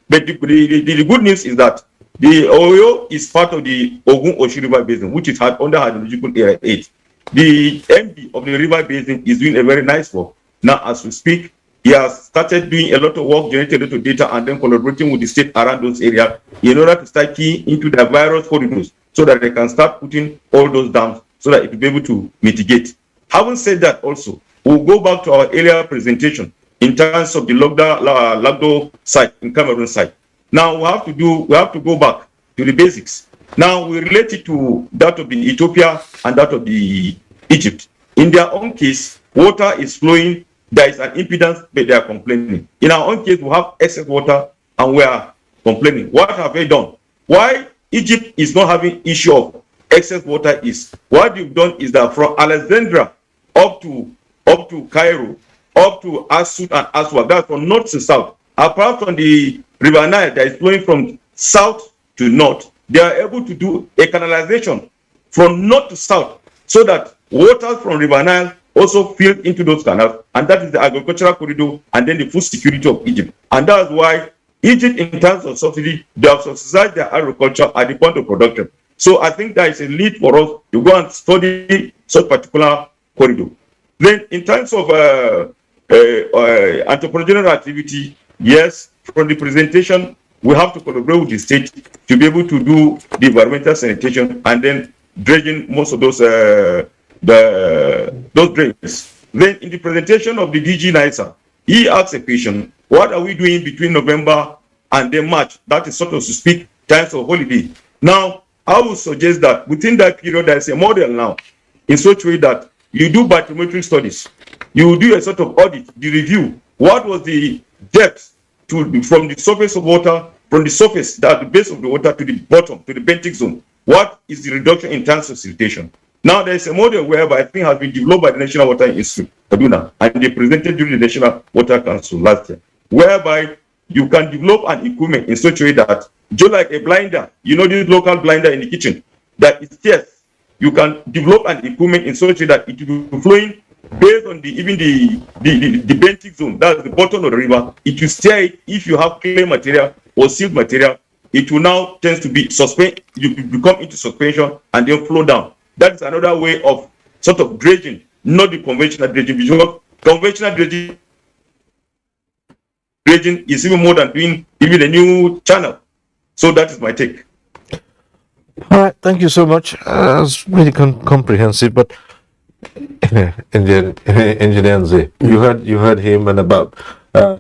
[SPEAKER 8] But the good news is that the Oyo is part of the Ogun-Oshi River Basin, which is under hydrological area 8. The MD of the river basin is doing a very nice work. Now, as we speak, he has started doing a lot of work, generating a lot of data, and then collaborating with the state around those areas in order to start keying into the virus corridors so that they can start putting all those dams so that it will be able to mitigate. Having said that also, we'll go back to our earlier presentation in terms of the Lagdo site, in Cameroon site. Now, we have to go back to the basics. Now, we relate it to that of the Ethiopia and that of the Egypt. In their own case, water is flowing, there is an impedance, but they are complaining. In our own case, we have excess water and we are complaining. What have they done? Why Egypt is not having issue of excess water is, what you've done is that from Alexandria up to Cairo, up to Asut and Aswad, that's from north to south. Apart from the River Nile that is flowing from south to north, they are able to do a canalization from north to south so that water from River Nile also fill into those canals, and that is the agricultural corridor and then the food security of Egypt. And that's why Egypt, in terms of subsidy, they have subsidized their agriculture at the point of production. So I think there is a need for us to go and study such particular corridor. Then in terms of entrepreneurial activity, yes, from the presentation, we have to collaborate with the state to be able to do the environmental sanitation and then dredging most of those drains. Then in the presentation of the DG NISA, he asked a question, what are we doing between November and then March? That is sort of to speak times of holiday. Now, I would suggest that within that period, there is a model now in such a way that you do bathymetric studies. You do a sort of audit, the review. What was the depth from the surface of water, from the surface, that the base of the water to the bottom, to the benthic zone? What is the reduction in terms of siltation? Now, there is a model whereby I think has been developed by the National Water Institute, Kaduna, and they presented during the National Water Council last year, whereby you can develop an equipment in such a way that, just like a blinder, you know, this local blinder in the kitchen, that is yes, you can develop an equipment in such a way that it will be flowing based on the benthic zone, that's the bottom of the river, it will say if you have clay material or silt material, it will now tend to be suspend. You become into suspension and then flow down. That is another way of sort of dredging, not the conventional dredging. Because conventional dredging is even more than doing even a new channel. So that is my take.
[SPEAKER 1] All right, thank you so much. It's really comprehensive, but Engineer Nze, you heard him and about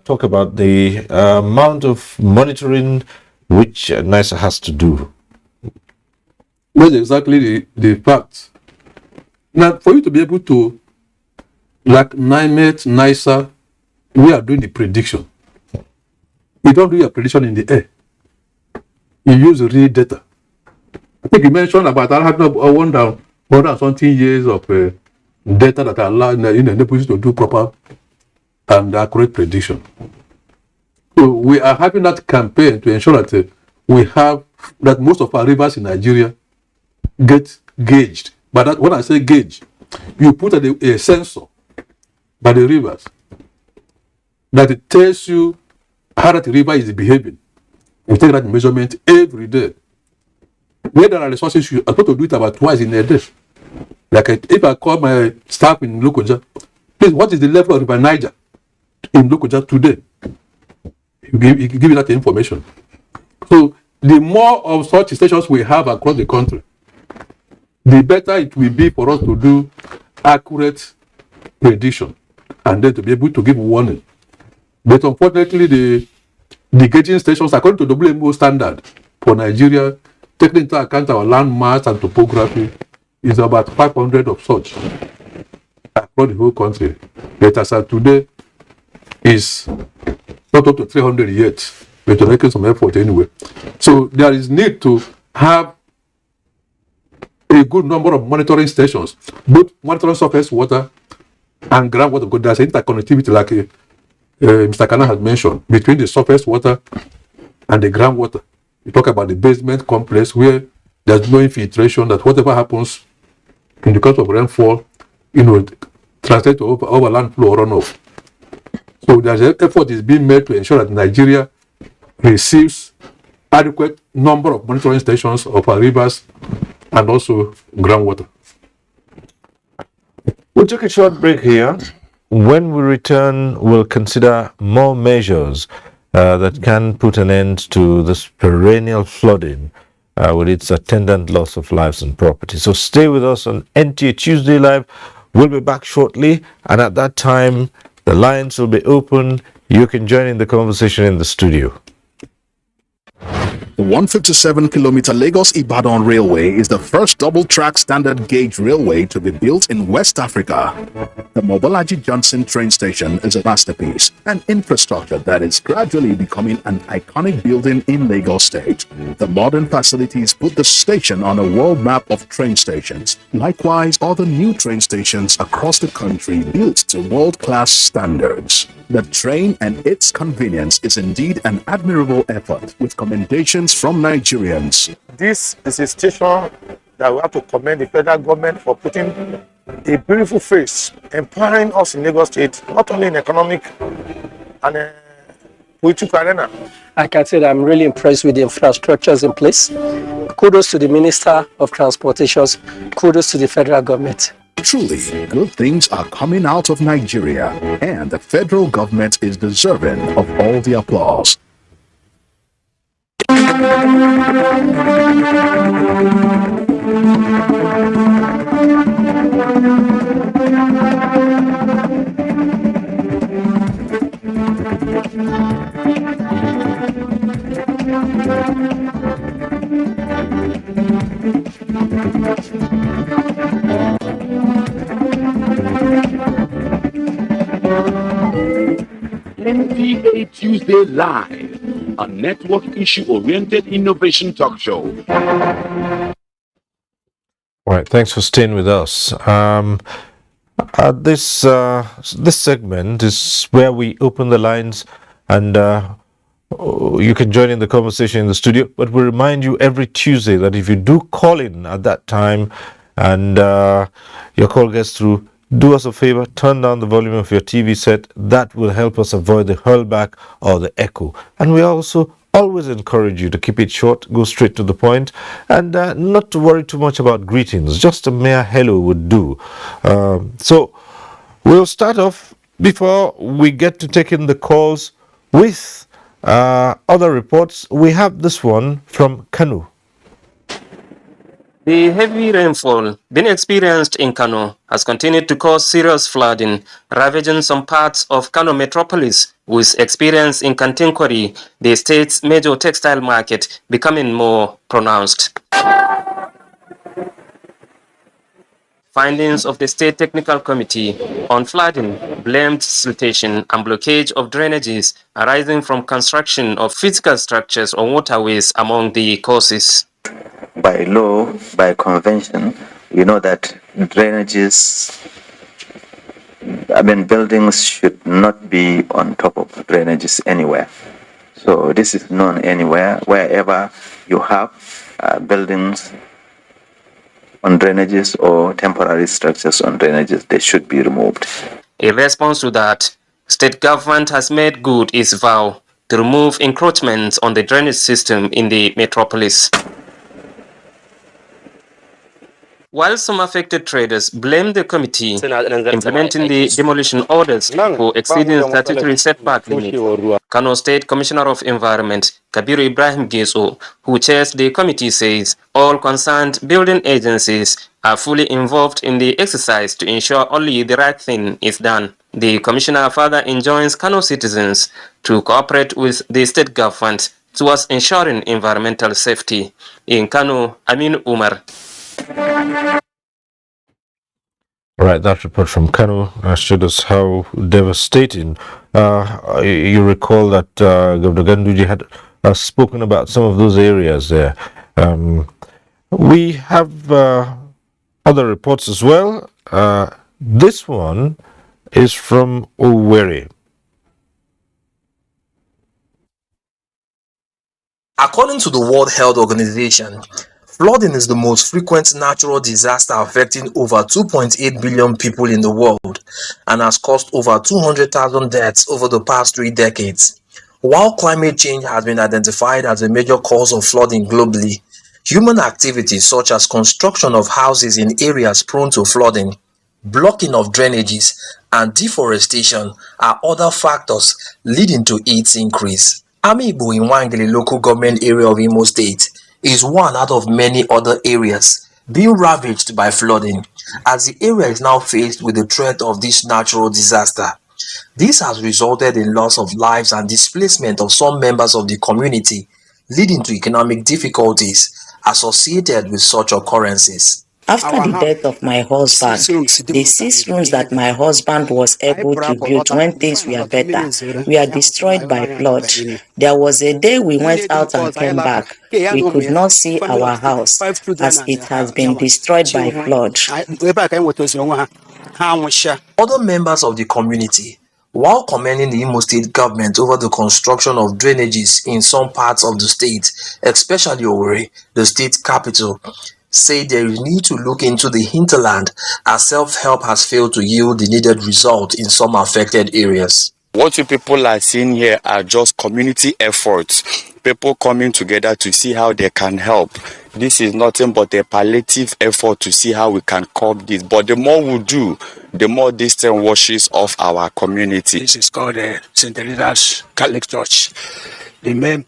[SPEAKER 1] talk about the amount of monitoring which NISA has to do.
[SPEAKER 6] That's exactly the fact. Now, for you to be able to, like NIMET, NISA, we are doing the prediction. You don't do your prediction in the air. You use real data. I think you mentioned about I have more than something years of data that allow enable you to do proper and accurate prediction. So we are having that campaign to ensure that we have that most of our rivers in Nigeria get gauged. But that, when I say gauge, you put a sensor by the rivers that it tells you how that river is behaving. You take that measurement every day. Where there are resources, you are supposed to do it about twice in a day. Like if I call my staff in Lokoja, please, what is the level of River Niger in Lokoja today? You give you that information. So the more of such stations we have across the country, the better it will be for us to do accurate prediction and then to be able to give warning. But unfortunately, the gauging stations, according to WMO standard for Nigeria, taking into account our land mass and topography, is about 500 of such across the whole country. But as of today, is not up to 300 yet. But we're making some effort anyway. So there is need to have a good number of monitoring stations, both monitoring surface water and groundwater, because there's interconnectivity, like Mr. Kana has mentioned, between the surface water and the groundwater. You talk about the basement complex where there's no infiltration, that whatever happens in the course of rainfall, translate to overland flow or runoff. So there's an effort is being made to ensure that Nigeria receives adequate number of monitoring stations of our rivers and also groundwater.
[SPEAKER 1] We'll take a short break here. When we return, we'll consider more measures that can put an end to this perennial flooding with its attendant loss of lives and property. So stay with us on NTA Tuesday Live. We'll be back shortly, and at that time, the lines will be open. You can join in the conversation in the studio.
[SPEAKER 19] The 157-kilometer Lagos-Ibadan Railway is the first double-track standard gauge railway to be built in West Africa. The Mobolaji Johnson train station is a masterpiece, an infrastructure that is gradually becoming an iconic building in Lagos State. The modern facilities put the station on a world map of train stations. Likewise, other new train stations across the country built to world-class standards. The train and its convenience is indeed an admirable effort, with commendations from Nigerians.
[SPEAKER 20] This is a station that we have to commend the federal government for putting a beautiful face, empowering us in Lagos State, not only in economic and political arena.
[SPEAKER 21] I can say that I'm really impressed with the infrastructures in place. Kudos to the Minister of Transportation. Kudos to the federal government.
[SPEAKER 19] Truly, good things are coming out of Nigeria, and the federal government is deserving of all the applause.
[SPEAKER 22] NTA Tuesday Live, a network issue-oriented innovation talk show.
[SPEAKER 1] All right, thanks for staying with us. This segment is where we open the lines and you can join in the conversation in the studio. But we remind you every Tuesday that if you do call in at that time and your call gets through, do us a favor, turn down the volume of your TV set. That will help us avoid the hurlback or the echo. And we also always encourage you to keep it short, go straight to the point, and not to worry too much about greetings. Just a mere hello would do. So we'll start off, before we get to taking the calls, with other reports. We have this one from Kanu.
[SPEAKER 3] The heavy rainfall being experienced in Kano has continued to cause serious flooding, ravaging some parts of Kano metropolis, with experience in Kantinkwari, the state's major textile market, becoming more pronounced. Findings of the State Technical Committee on flooding blamed siltation and blockage of drainages arising from construction of physical structures or waterways among the causes.
[SPEAKER 4] By law, by convention, you know that drainages, buildings should not be on top of drainages anywhere. So this is known anywhere, wherever you have buildings on drainages or temporary structures on drainages, they should be removed.
[SPEAKER 3] In response to that, state government has made good its vow to remove encroachments on the drainage system in the metropolis. While some affected traders blame the committee implementing the demolition orders for exceeding statutory setback limit, Kano State Commissioner of Environment, Kabiru Ibrahim Geso, who chairs the committee, says all concerned building agencies are fully involved in the exercise to ensure only the right thing is done. The commissioner further enjoins Kano citizens to cooperate with the state government towards ensuring environmental safety. In Kano, Amin Umar.
[SPEAKER 1] Right, that report from Kano showed us how devastating. You recall that Governor Ganduji had spoken about some of those areas there. We have other reports as well. This one is from Owerri.
[SPEAKER 23] According to the World Health Organization, flooding is the most frequent natural disaster affecting over 2.8 billion people in the world and has caused over 200,000 deaths over the past 3 decades. While climate change has been identified as a major cause of flooding globally, human activities such as construction of houses in areas prone to flooding, blocking of drainages, and deforestation are other factors leading to its increase. Amiibo in Wangele local government area of Imo State is one out of many other areas being ravaged by flooding, as the area is now faced with the threat of this natural disaster. This has resulted in loss of lives and displacement of some members of the community, leading to economic difficulties associated with such occurrences.
[SPEAKER 24] After the death of my husband, the 6 rooms that my husband was able to build when things were better were destroyed by flood. There was a day we went out and came back. We could not see our house as it has been destroyed by flood.
[SPEAKER 23] Other members of the community, while commending the Imo State government over the construction of drainages in some parts of the state, especially Owerri, the state capital, say there is need to look into the hinterland as self-help has failed to yield the needed result in some affected areas.
[SPEAKER 25] What you people are seeing here are just community efforts, people coming together to see how they can help. This is nothing but a palliative effort to see how we can curb this. But the more we do, the more this thing washes off our community.
[SPEAKER 26] This is called St. Teresa's Catholic Church. The main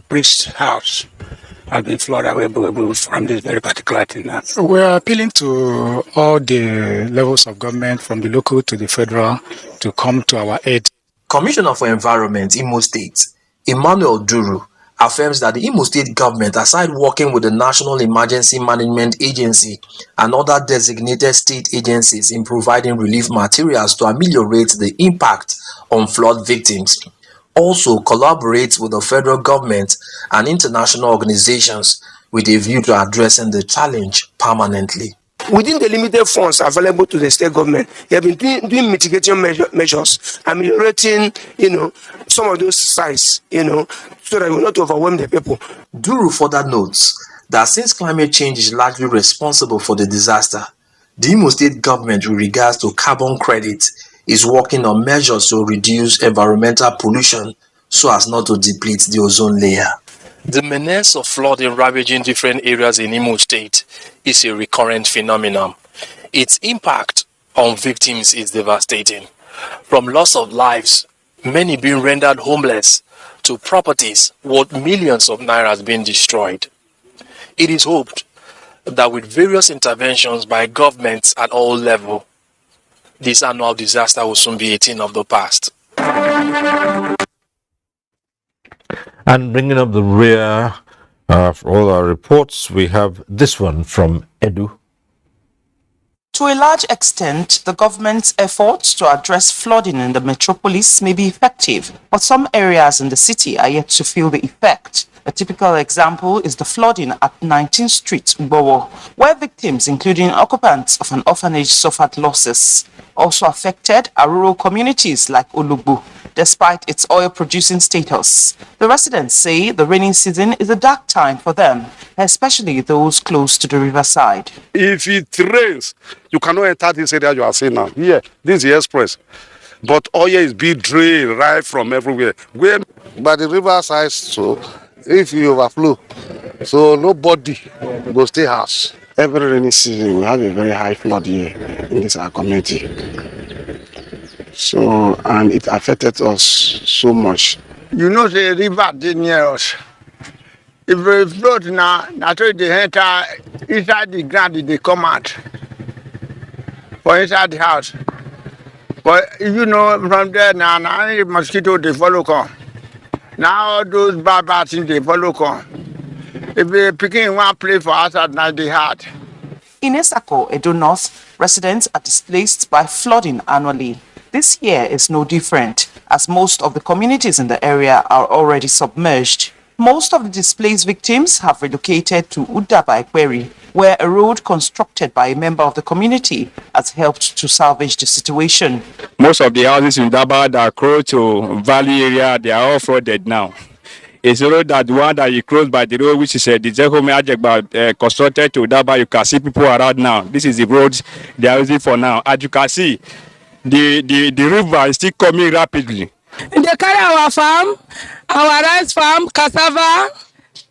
[SPEAKER 26] priest's house has been flooded away from this very particular thing. We are appealing to all the levels of government, from the local to the federal, to come to our aid.
[SPEAKER 23] Commissioner for Environment, Imo State, Emmanuel Duru, affirms that the Imo State government, aside working with the National Emergency Management Agency and other designated state agencies in providing relief materials to ameliorate the impact on flood victims, also collaborates with the federal government and international organizations with a view to addressing the challenge permanently.
[SPEAKER 27] Within the limited funds available to the state government, they have been doing mitigation measures, ameliorating, some of those sites, so that we will not overwhelm the people.
[SPEAKER 23] Duru further notes that since climate change is largely responsible for the disaster, The Imo State government, with regards to carbon credit, is working on measures to reduce environmental pollution so as not to deplete the ozone layer. The menace of flooding ravaging different areas in Imo State is a recurrent phenomenon. Its impact on victims is devastating. From loss of lives, many being rendered homeless, to properties worth millions of naira being destroyed. It is hoped that with various interventions by governments at all levels, this annual disaster will soon be a thing of the past.
[SPEAKER 1] And bringing up the rear for all our reports, we have this one from Edu.
[SPEAKER 2] To a large extent, the government's efforts to address flooding in the metropolis may be effective, but some areas in the city are yet to feel the effect. A typical example is the flooding at 19th Street, Ubowo, where victims, including occupants of an orphanage, suffered losses. Also affected are rural communities like Olugbo, despite its oil-producing status. The residents say the rainy season is a dark time for them, especially those close to the riverside.
[SPEAKER 5] If it rains, you cannot enter this area you are seeing now. Here, this is the express. But oil is being drained right from everywhere. Where by the riverside, so if you overflow, so nobody will stay house.
[SPEAKER 26] Every rainy season, we have a very high flood here in this our community. So, and it affected us so much.
[SPEAKER 7] You know the river dey near us. If it flood now, naturally they enter inside the ground, they come out for inside the house. But you know from there now the mosquito they follow come. Now all those bad things they follow come. If they picking one place for outside now they hard.
[SPEAKER 2] In Esako, Edo North, residents are displaced by flooding annually. This year is no different, as most of the communities in the area are already submerged. Most of the displaced victims have relocated to Udaba Ikweri, where a road constructed by a member of the community has helped to salvage the situation.
[SPEAKER 10] Most of the houses in Udaba that are close to valley area, they are all flooded now. It's only that one that you close by the road, which is the Jehome Ajegba constructed to Udaba. You can see people around now. This is the road they are using for now. As you can see, the river is still coming rapidly.
[SPEAKER 9] They carry our farm, our rice farm, cassava,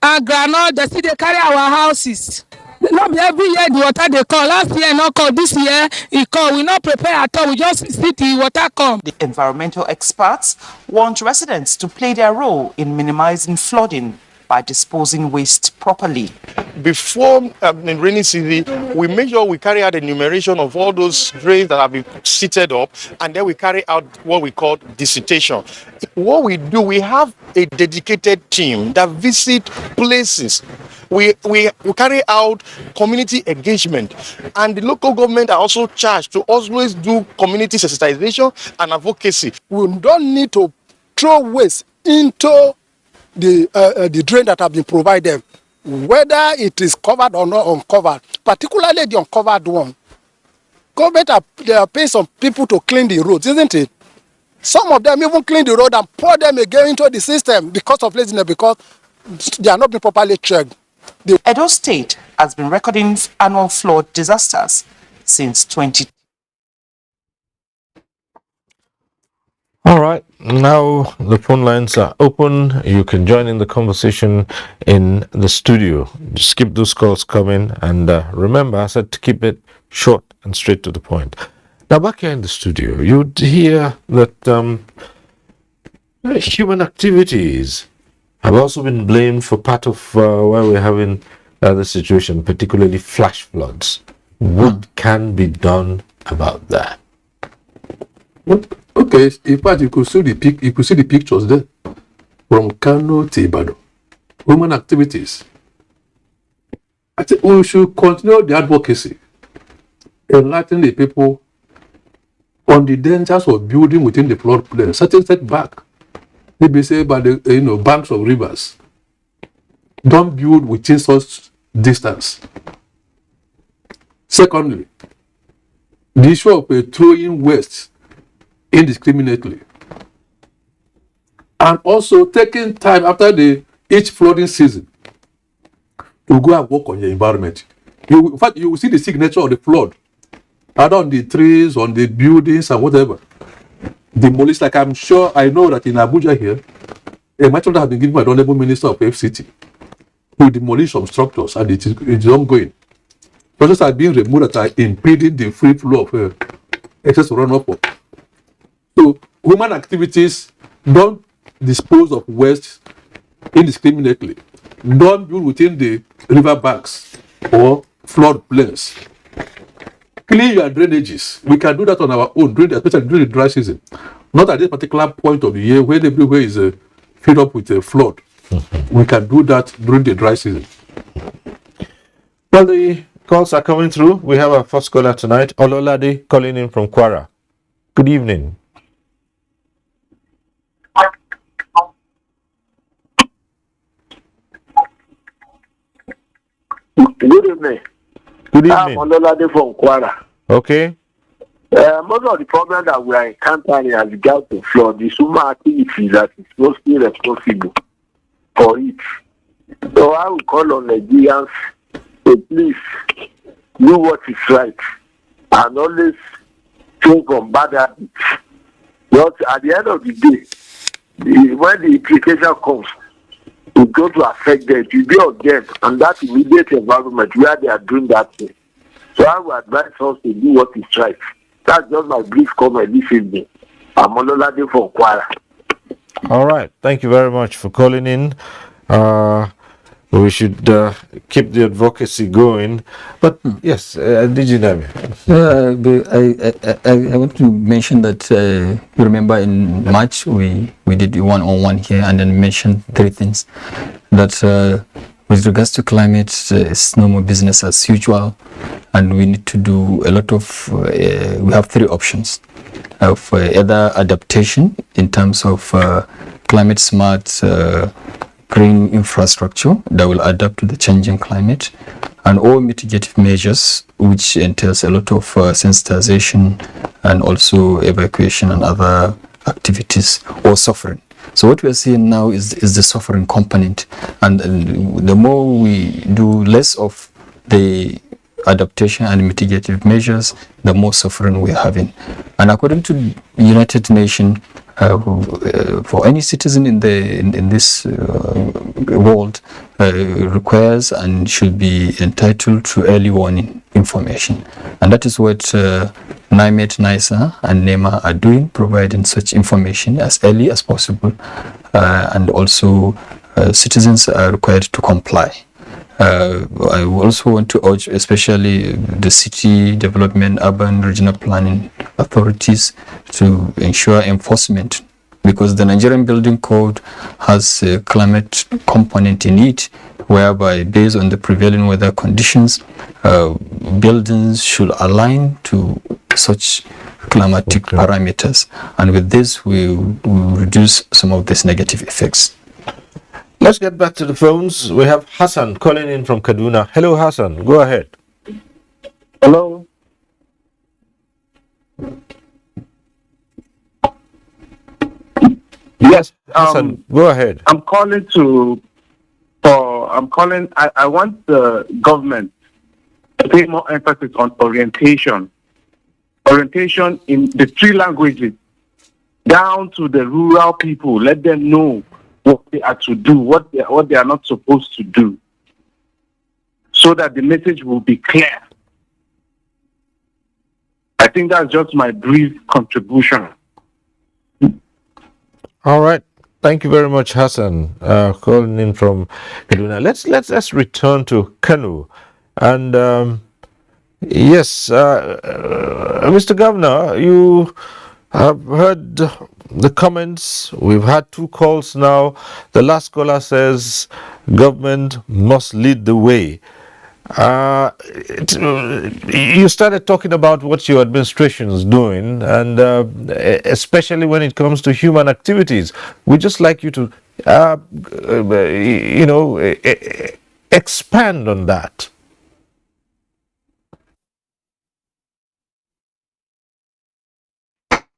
[SPEAKER 9] and granola. They still they carry our houses. Not every year the water they come. Last year not come. This year it come. We not prepare at all. We just see the water come.
[SPEAKER 2] The environmental experts want residents to play their role in minimizing flooding by disposing waste properly.
[SPEAKER 20] Before in rainy season, we make sure we carry out enumeration of all those drains that have been seated up, and then we carry out what we call dissertation. What we do, we have a dedicated team that visit places. We carry out community engagement, and the local government are also charged to always do community sensitization and advocacy.
[SPEAKER 17] We don't need to throw waste into the drain that have been provided, whether it is covered or not uncovered, particularly the uncovered one. Government are paying some people to clean the roads, isn't it? Some of them even clean the road and pour them again into the system because of laziness, because they are not being properly checked.
[SPEAKER 2] Edo State has been recording annual flood disasters since 2020.
[SPEAKER 1] All right, now the phone lines are open. You can join in the conversation in the studio. Just keep those calls coming, and remember, I said to keep it short and straight to the point. Now, back here in the studio, you'd hear that human activities have also been blamed for part of why we're having the situation, particularly flash floods. What can be done about that?
[SPEAKER 6] Okay, in fact, you could see the pictures there from Kano to Ibadan. Human activities. I think we should continue the advocacy, enlighten the people on the dangers of building within the floodplain. Certain setback, maybe say by the banks of rivers. Don't build within such distance. Secondly, the issue of throwing waste indiscriminately, and also taking time after each flooding season to go and work on your environment. In fact, you will see the signature of the flood either on the trees, on the buildings, and whatever. Demolish, like I'm sure I know that in Abuja here, a matter have been given by the Honorable Minister of FCT to demolish some structures, and it is ongoing. Structures are being removed that are impeding the free flow of excess runoff. So, human activities don't dispose of waste indiscriminately. Don't build within the river banks or flood plains. Clean your drainages. We can do that on our own, especially during the dry season. Not at this particular point of the year when everywhere is filled up with a flood. We can do that during the dry season.
[SPEAKER 1] Well, the calls are coming through. We have our first caller tonight, Ololade, calling in from Kwara. Good evening.
[SPEAKER 11] Good evening.
[SPEAKER 1] Good evening.
[SPEAKER 11] I'm Ololade from Kwara.
[SPEAKER 1] Okay.
[SPEAKER 11] Most of the problems that we are encountering as regards to flood is human activity that is mostly responsible for it. So I will call on Nigerians to please do what is right and always think from bad habits. But at the end of the day, when the implication comes, it's going to affect them. It will be on them and that immediate environment where they are doing that thing. So I would advise us to do what is right. That's just my brief comment this evening. I'm Ololade from Kwara.
[SPEAKER 1] All right. Thank you very much for calling in. We should keep the advocacy going. But yes, did you know me?
[SPEAKER 12] I want to mention that you remember in March we did one-on-one here and then mentioned three things. That with regards to climate, it's no more business as usual, and we need to do a lot of. We have three options of either adaptation in terms of climate smart. Green infrastructure that will adapt to the changing climate, and all mitigative measures, which entails a lot of sensitization and also evacuation and other activities, or suffering. So what we are seeing now is the suffering component, and the more we do less of the adaptation and mitigative measures, the more suffering we are having. And according to United Nations, for any citizen in this world requires and should be entitled to early warning information, and that is what NIMET, NISA and NEMA are doing, providing such information as early as possible, and also citizens are required to comply. I also want to urge especially the city development, urban, regional planning authorities to ensure enforcement, because the Nigerian Building Code has a climate component in it, whereby based on the prevailing weather conditions, buildings should align to such climatic parameters, and with this we will reduce some of these negative effects.
[SPEAKER 1] Let's get back to the phones. We have Hassan calling in from Kaduna. Hello, Hassan. Go ahead.
[SPEAKER 11] Hello.
[SPEAKER 1] Yes, Hassan. Go ahead.
[SPEAKER 11] I'm calling I want the government to pay more emphasis on orientation. Orientation in the three languages, down to the rural people. Let them know what they are to do, what they are not supposed to do, so that the message will be clear. I think that's just my brief contribution.
[SPEAKER 1] All right. Thank you very much, Hassan, calling in from Kaduna. Let's return to Kanu. And yes, Mr. Governor, you have heard the comments. We've had two calls now. The last caller says government must lead the way. You started talking about what your administration is doing, and especially when it comes to human activities. We'd just like you to, expand on that.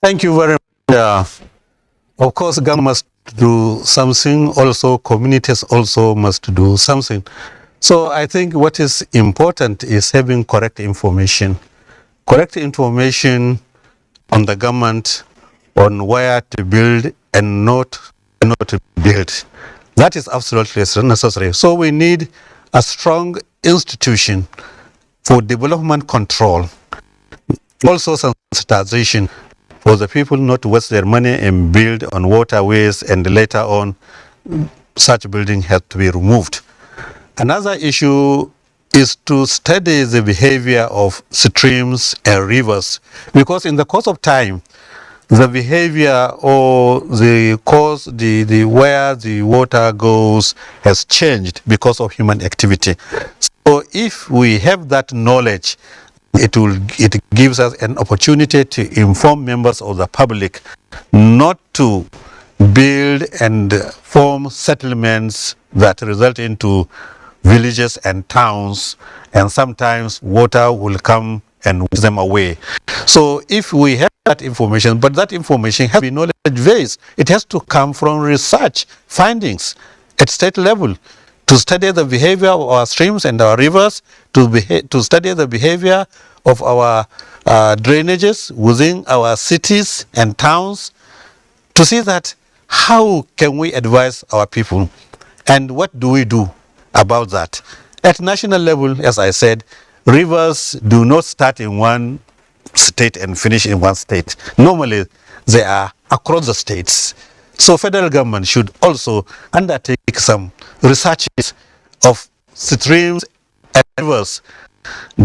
[SPEAKER 13] Thank you very much. Of course, government must do something. Also, communities also must do something. So I think what is important is having correct information correct information on the government on where to build and not to build. That is absolutely necessary. So we need a strong institution for development control, also sensitization for the people not to waste their money and build on waterways, and later on such building has to be removed. Another issue is to study the behavior of streams and rivers, because in the course of time the behavior or the course, the where the water goes has changed because of human activity. So if we have that knowledge, it gives us an opportunity to inform members of the public not to build and form settlements that result into villages and towns, and sometimes water will come and wash them away. So if we have that information, but that information has to be knowledge-based, it has to come from research findings at state level, to study the behavior of our streams and our rivers, to study the behavior of our drainages within our cities and towns, to see that how can we advise our people and what do we do about that. At national level, as I said, rivers do not start in one state and finish in one state. Normally, they are across the states. So federal government should also undertake some researches of streams and rivers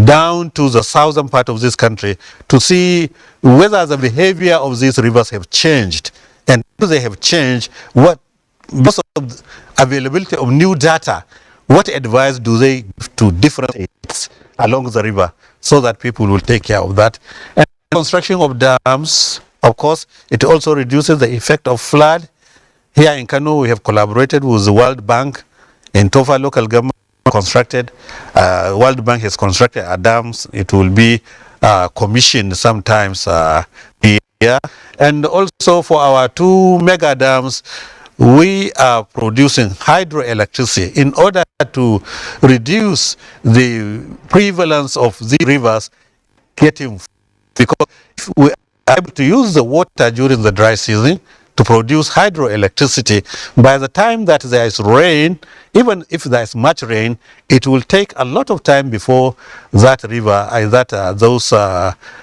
[SPEAKER 13] down to the southern part of this country to see whether the behavior of these rivers have changed. And if they have changed, what, because of the availability of new data, what advice do they give to different states along the river so that people will take care of that? And construction of dams, of course, it also reduces the effect of flood. Here in Kano, we have collaborated with the World Bank. In Tofa local government constructed, World Bank has constructed a dams. It will be commissioned sometimes here. And also for our 2 mega dams, we are producing hydroelectricity in order to reduce the prevalence of the rivers getting, because if we are able to use the water during the dry season to produce hydroelectricity, by the time that there is rain, even if there is much rain, it will take a lot of time before that river, those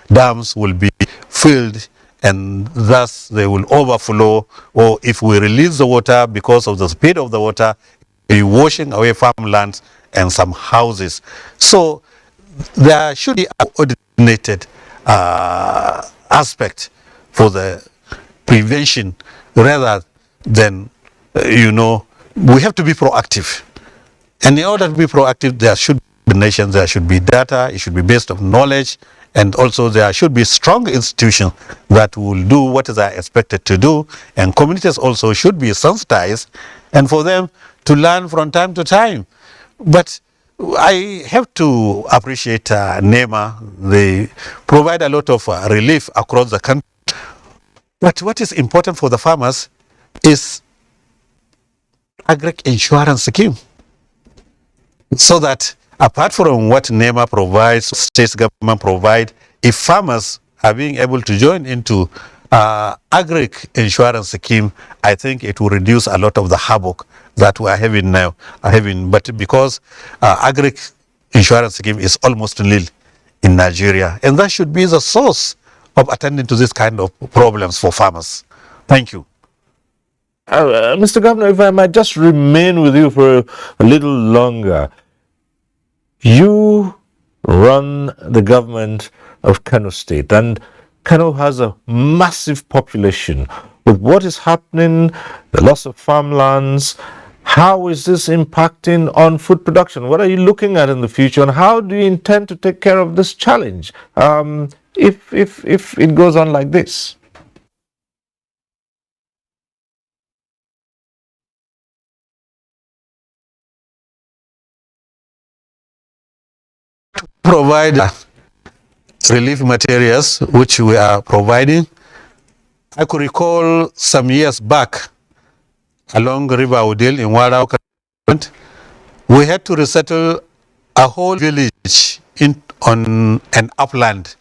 [SPEAKER 13] dams will be filled, and thus they will overflow, or if we release the water because of the speed of the water, be washing away farmlands and some houses. So there should be a coordinated aspect for the prevention rather than, we have to be proactive. And in order to be proactive, there should be nations, there should be data, it should be based on knowledge, and also there should be strong institutions that will do what they are expected to do, and communities also should be sensitized, and for them to learn from time to time. But I have to appreciate NEMA. They provide a lot of relief across the country. But what is important for the farmers is agri insurance scheme, so that apart from what NEMA provides, state government provide, if farmers are being able to join into agri insurance scheme, I think it will reduce a lot of the havoc that we are having now. But because agri insurance scheme is almost nil in Nigeria, and that should be the source of attending to this kind of problems for farmers. Thank you.
[SPEAKER 1] Mr. Governor, if I might just remain with you for a little longer. You run the government of Kano State, and Kano has a massive population. With what is happening, the loss of farmlands, how is this impacting on food production? What are you looking at in the future, and how do you intend to take care of this challenge if it goes on like this?
[SPEAKER 13] Provide relief materials, which we are providing. I could recall some years back along River Odil in Warao, we had to resettle a whole village on an upland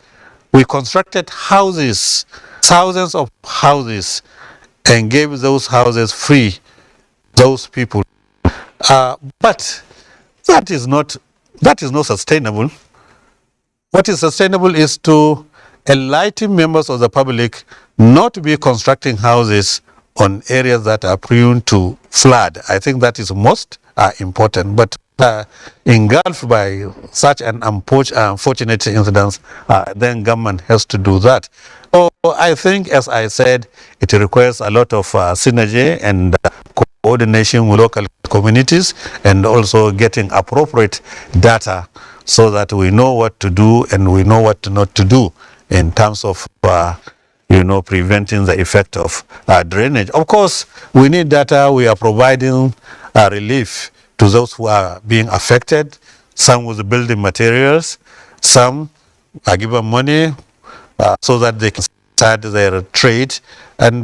[SPEAKER 13] We constructed houses, thousands of houses, and gave those houses free, those people. But that is not sustainable. What is sustainable is to enlighten members of the public not to be constructing houses on areas that are prone to flood. I think that is most important. But engulfed by such an unfortunate incident, then government has to do that. So I think, as I said, it requires a lot of synergy and coordination with local communities, and also getting appropriate data so that we know what to do and we know what not to do in terms of preventing the effect of drainage. Of course, we need data. We are providing relief to those who are being affected, some with building materials, some are given money so that they can start their trade, and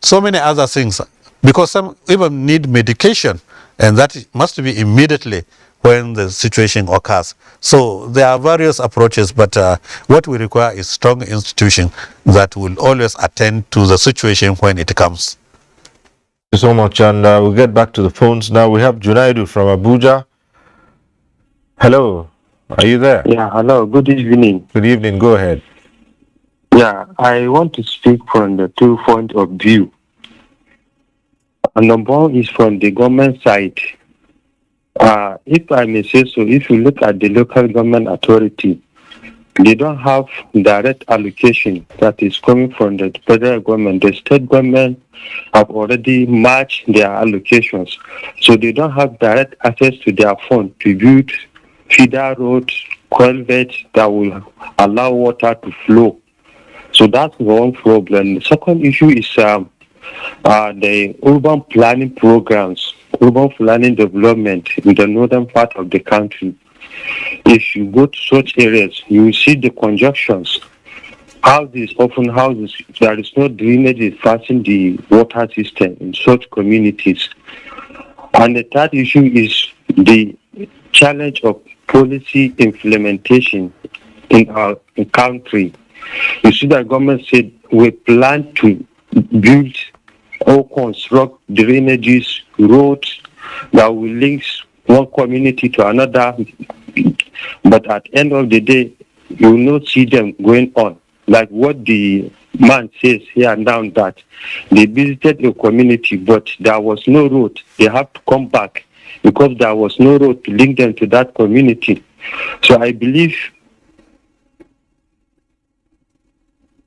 [SPEAKER 13] so many other things, because some even need medication, and that must be immediately when the situation occurs. So there are various approaches, but what we require is strong institutions that will always attend to the situation when it comes.
[SPEAKER 1] Thank you so much, and we'll get back to the phones now. We have Junaidu from Abuja. Hello, are you there?
[SPEAKER 8] Yeah, hello, good evening.
[SPEAKER 1] Good evening, go ahead.
[SPEAKER 8] Yeah, I want to speak from the 2 points of view. Number one is from the government side. If I may say so, if you look at the local government authority, they don't have direct allocation that is coming from the federal government. The state government have already matched their allocations, so they don't have direct access to their fund to build feeder roads, culverts that will allow water to flow. So that's one problem. The second issue is the urban planning programs, urban planning development in the northern part of the country. If you go to such areas, you will see the conjunctions. Houses, often houses, there is no drainage passing the water system in such communities. And the third issue is the challenge of policy implementation in our country. You see that government said we plan to build or construct drainages, roads that will link one community to another, but at the end of the day, you will not see them going on. Like what the man says here and now, that they visited a community, but there was no road. They have to come back because there was no road to link them to that community. So I believe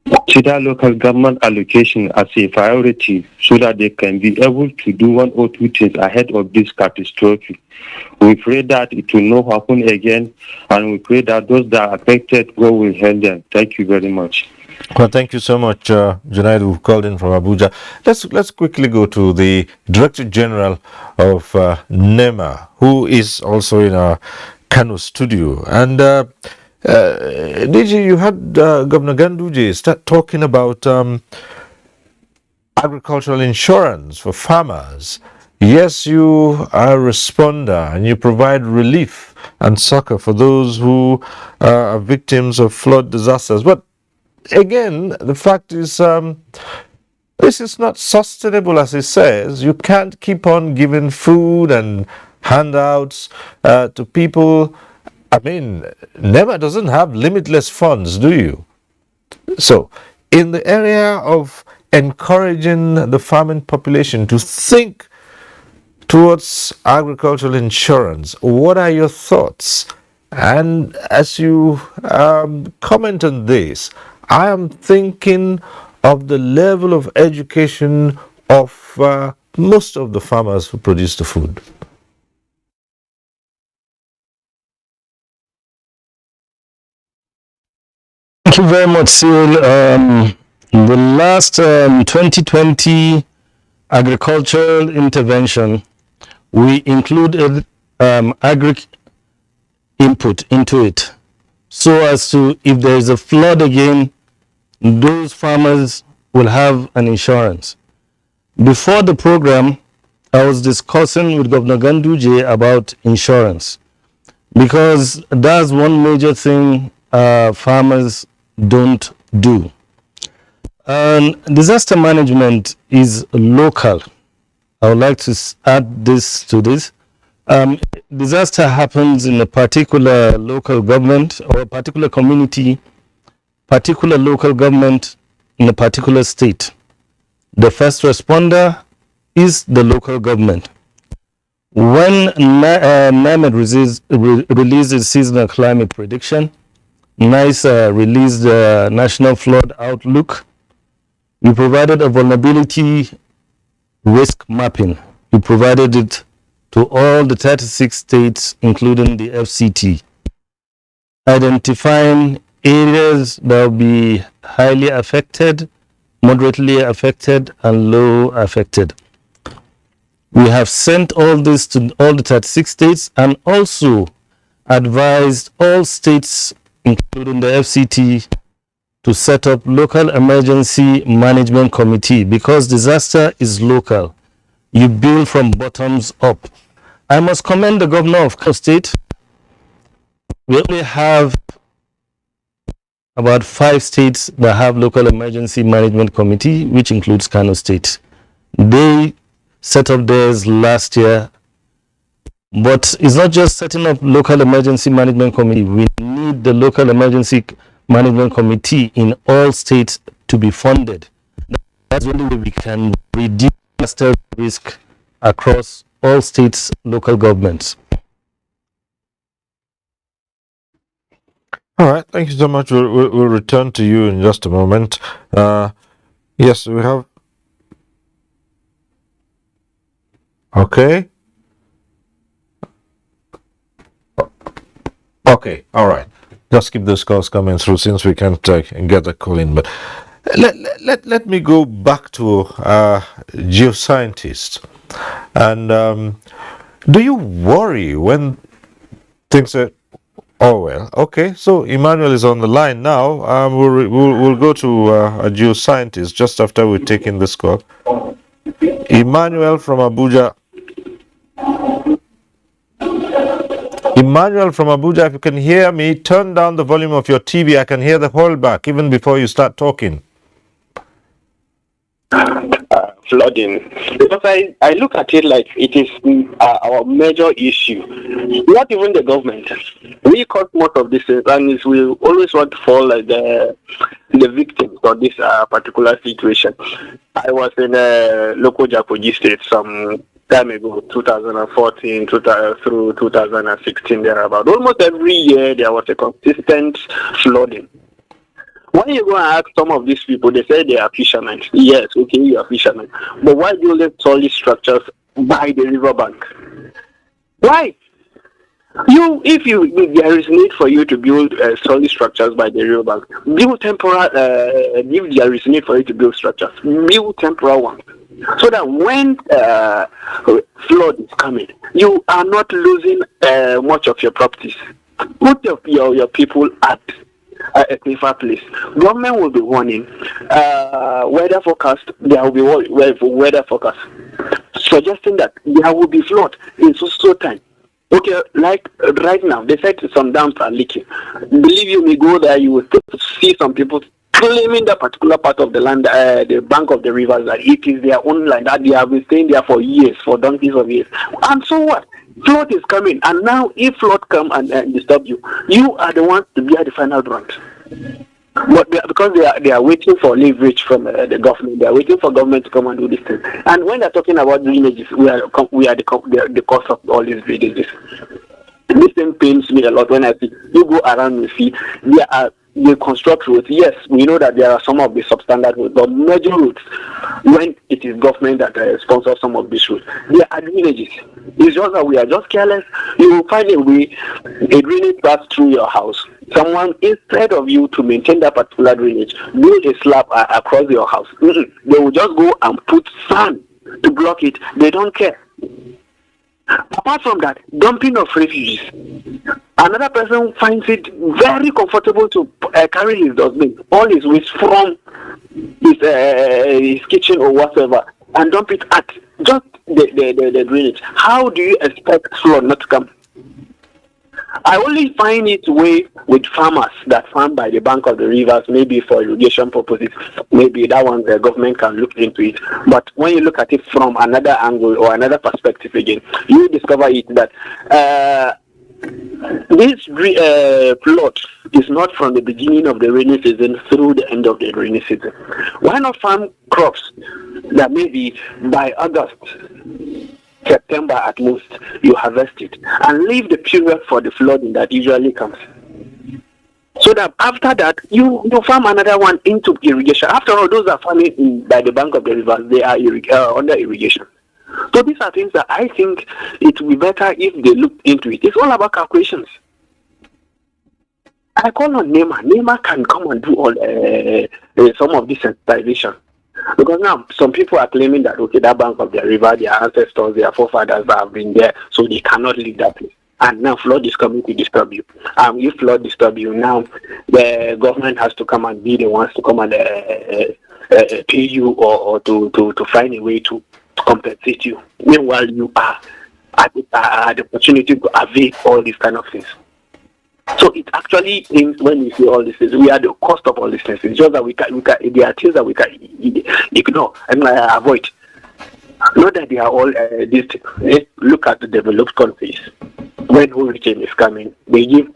[SPEAKER 8] consider local government allocation as a priority so that they can be able to do one or two things ahead of this catastrophe. We pray that it will not happen again, and we pray that those that are affected, God will help them. Thank you very much.
[SPEAKER 1] Well, thank you so much, Junaid, who called in from Abuja. Let's quickly go to the Director General of NEMA, who is also in our Kano studio. And DJ, you had Governor Ganduje start talking about agricultural insurance for farmers. Yes, you are a responder and you provide relief and succor for those who are victims of flood disasters. But again, the fact is, this is not sustainable, as he says. You can't keep on giving food and handouts to people. I mean, NEMA doesn't have limitless funds, do you? So, in the area of encouraging the farming population to think towards agricultural insurance, what are your thoughts? And as you comment on this, I am thinking of the level of education of most of the farmers who produce the food.
[SPEAKER 14] Thank you very much, Cyril. The last 2020 agricultural intervention, we included agri input into it, so as to, if there is a flood again, those farmers will have an insurance. Before the program, I was discussing with Governor Ganduje about insurance, because that's one major thing farmers don't do. And disaster management is local. I would like to add this to this. Disaster happens in a particular local government or a particular community, particular local government in a particular state. The first responder is the local government. When NAMED releases seasonal climate prediction, NICE released the National Flood Outlook, we provided a vulnerability risk mapping. We provided it to all the 36 states, including the FCT, identifying areas that will be highly affected, moderately affected, and low affected. We have sent all this to all the 36 states and also advised all states, including the FCT, to set up local emergency management committee because disaster is local. You build from bottoms up. I must commend the governor of Kano State. We only have about 5 states that have local emergency management committee, which includes Kano State. They set up theirs last year. But it's not just setting up local emergency management committee. We need the local emergency management committee in all states to be funded. That's the only way we can reduce disaster risk across all states' local governments.
[SPEAKER 1] All right, thank you so much. We'll return to you in just a moment. Yes, we have. Okay. Okay, all right. Just keep those calls coming through since we can't get the call in. But let me go back to geoscientists. And do you worry when things are... Oh, well, okay. So Emmanuel is on the line now. We'll go to a geoscientist just after we've taken this call. Emmanuel from Abuja. Emmanuel from Abuja, if you can hear me, turn down the volume of your TV. I can hear the whole back even before you start talking.
[SPEAKER 4] Flooding, because I look at it like it is our major issue, not even the government. We cause most of this things, and we always want to fall like the victims of this particular situation. I was in a local Japoji state some time ago, 2014 through 2016 thereabout. Almost every year there was a consistent flooding. When you go and ask some of these people, they say they are fishermen. Yes, okay, you are fishermen. But why build solid structures by the riverbank? Why? If there is need for you to build solid structures by the riverbank, build temporary. If there is need for you to build structures, build temporary ones, so that when flood is coming, you are not losing much of your properties. Put your people at a safer place. Government will be warning. Weather forecast. There will be weather forecast suggesting that there will be flood in so time. Okay, like right now, they said some dams are leaking. Believe you me, go there, you will see some people claiming that particular part of the land, the bank of the rivers, that it is their own land, that they have been staying there for years, for donkeys of years. And so what? Flood is coming, and now if flood come and disturb you, you are the ones to bear the final brunt. But because they are waiting for leverage from the government, they are waiting for government to come and do this thing. And when they're talking about drainages, we are the cause of all these drainages. This thing pains me a lot when I see you go around and see they construct roads. Yes, we know that there are some of the substandard roads, but major roads, when it is government that sponsors some of these roads, they are drainages. It's just that we are just careless. You will find a way, a drainage pass through your house. Someone, instead of you to maintain that particular drainage, build a slab across your house. They will just go and put sand to block it. They don't care. Apart from that, dumping of refugees. Another person finds it very comfortable to carry his dustbin, all his waste from his kitchen or whatever, and dump it at just the drainage. How do you expect flood not to come? I only find it way with farmers that farm by the bank of the rivers, maybe for irrigation purposes. Maybe that one the government can look into it. But when you look at it from another angle or another perspective again, you discover it that this flood is not from the beginning of the rainy season through the end of the rainy season. Why not farm crops that maybe by August, September at most, you harvest it and leave the period for the flooding that usually comes. So that after that, you farm another one into irrigation. After all, those are farming by the bank of the rivers, they are under irrigation. So these are things that I think it will be better if they look into it. It's all about calculations. I call on NEMA. NEMA can come and do all some of this sensitization. Because now some people are claiming that okay, that bank of the river, their ancestors, their forefathers have been there, so they cannot leave that place. And now flood is coming to disturb you. If flood disturb you, now the government has to come and be the ones to come and pay you or to find a way to compensate you. Meanwhile, you are at the opportunity to avail all these kind of things. So it actually means when we see all these things, we are the cost of all these things. It's just that we can there are things that we can ignore and avoid. Not that they are all these things. Look at the developed countries. When hurricane is coming, they give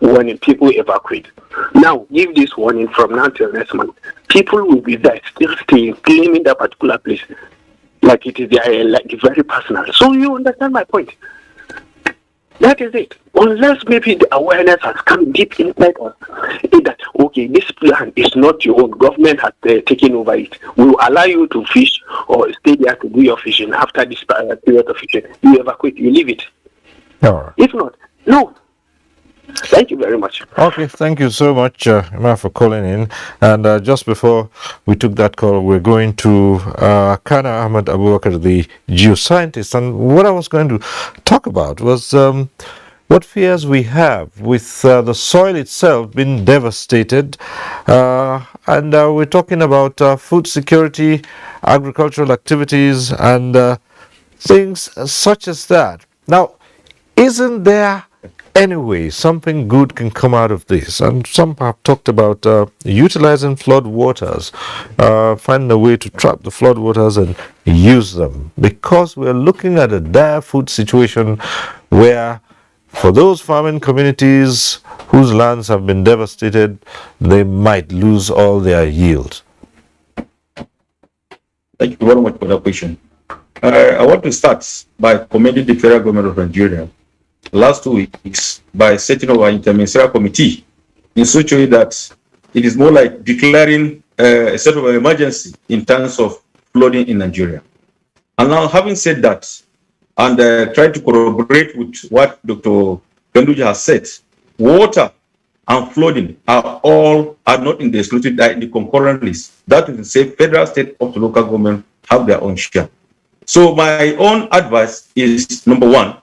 [SPEAKER 4] warning, people evacuate. Now, give this warning from now till next month. People will be there, still staying, claiming that particular place, like it is like very personal. So you understand my point. That is it. Unless maybe the awareness has come deep inside us, that okay, this plan is not your own. Government has taken over it. We will allow you to fish or stay there to do your fishing. After this period of fishing, you evacuate, you leave it.
[SPEAKER 1] All right.
[SPEAKER 4] If not, no. Thank you very much.
[SPEAKER 1] Okay, thank you so much, Emma, for calling in. And just before we took that call, we're going to Kana Ahmed Abubakar, the geoscientist. And what I was going to talk about was what fears we have with the soil itself being devastated. And we're talking about food security, agricultural activities, and things such as that. Now, isn't there anyway something good can come out of this? And some have talked about utilizing flood waters, finding a way to trap the flood waters and use them, because we're looking at a dire food situation where for those farming communities whose lands have been devastated, they might lose all their yield.
[SPEAKER 3] Thank you very much for that question. I want to start by commending the federal government of Nigeria last 2 weeks by setting up an interministerial committee in such a way that it is more like declaring a state of emergency in terms of flooding in Nigeria. And now, having said that, and trying to corroborate with what Dr. Penduja has said, water and flooding are not in the exclusive, in the concurrent list. That is to say, federal, state, up to local government have their own share. So my own advice is, number one,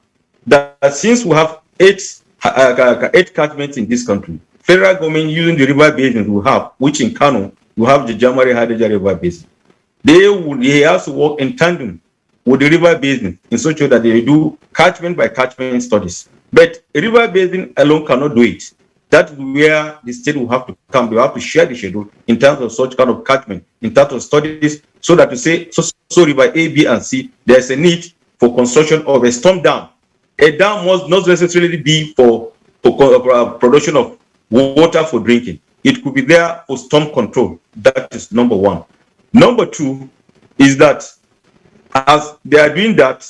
[SPEAKER 3] that since we have eight catchments in this country, federal government using the river basins we have, which in Kano, we have the Jamari Hadeja River Basin. They have to work in tandem with the river basin in such a way that they do catchment by catchment studies. But a river basin alone cannot do it. That's where the state will have to come. They have to share the schedule in terms of such kind of catchment, in terms of studies, so that to say, so river A, B, and C, there's a need for construction of a storm dam. A dam must not necessarily be for production of water for drinking. It could be there for storm control. That is number one. Number two is that as they are doing that,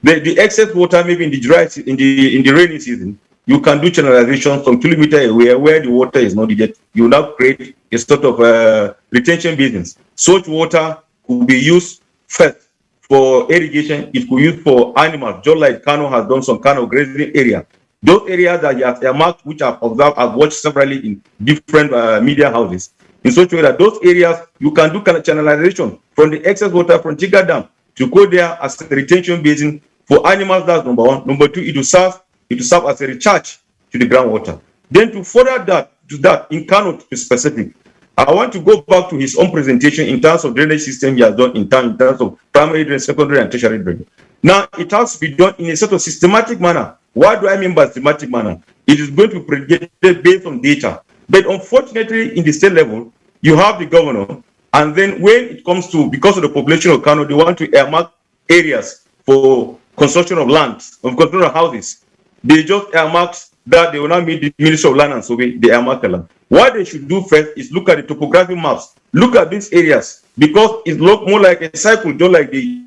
[SPEAKER 3] the excess water maybe in the rainy season, you can do channelization some kilometers away where the water is not needed. You now create a sort of retention business. Such water could be used first for irrigation. It could be used for animals, just like Kano has done some kind of grazing area. Those areas that you have marked, which I've observed, I've watched severally in different media houses, in such a way that those areas you can do channelization from the excess water from Chiga Dam to go there as a retention basin for animals. That's number one. Number two, it will serve as a recharge to the groundwater. Then to further that in Kano to be specific, I want to go back to his own presentation in terms of drainage system he has done in terms of primary drainage, secondary and tertiary drainage. Now it has to be done in a sort of systematic manner What do I mean by systematic manner? It is going to be predicted based on data. But unfortunately, in the state level, you have the governor, and then when it comes to, because of the population of Kano, they want to earmark areas for construction of lands, of construction of houses. They just earmarked that they will not meet the Ministry of Land and Survey, they earmark the land. What they should do first is look at the topographic maps, look at these areas, because it looks more like a cycle, just like the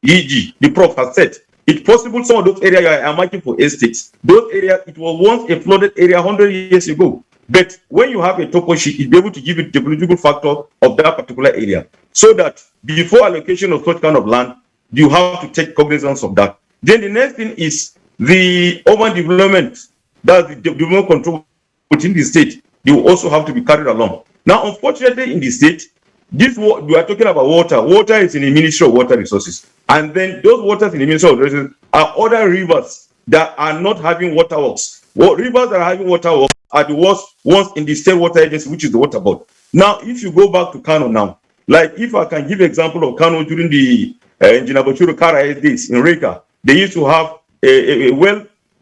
[SPEAKER 3] EG, the prof has said. It's possible some of those areas are marking for estates. Those areas, it was once a flooded area 100 years ago. But when you have a topo sheet, it's able to give you the geological factor of that particular area. So that before allocation of such kind of land, you have to take cognizance of that. Then the next thing is the urban development, that's the development control within the state. They will also have to be carried along. Now, unfortunately, in the state, this we are talking about water. Water is in the Ministry of Water Resources. And then those waters in the Ministry of Resources are other rivers that are not having water works. Well, rivers that are having water works are the worst ones in the State Water Agency, which is the water board. Now, if you go back to Kano now, like if I can give example of Kano during the Engineer Bachiro Kara days in Reka, they used to have a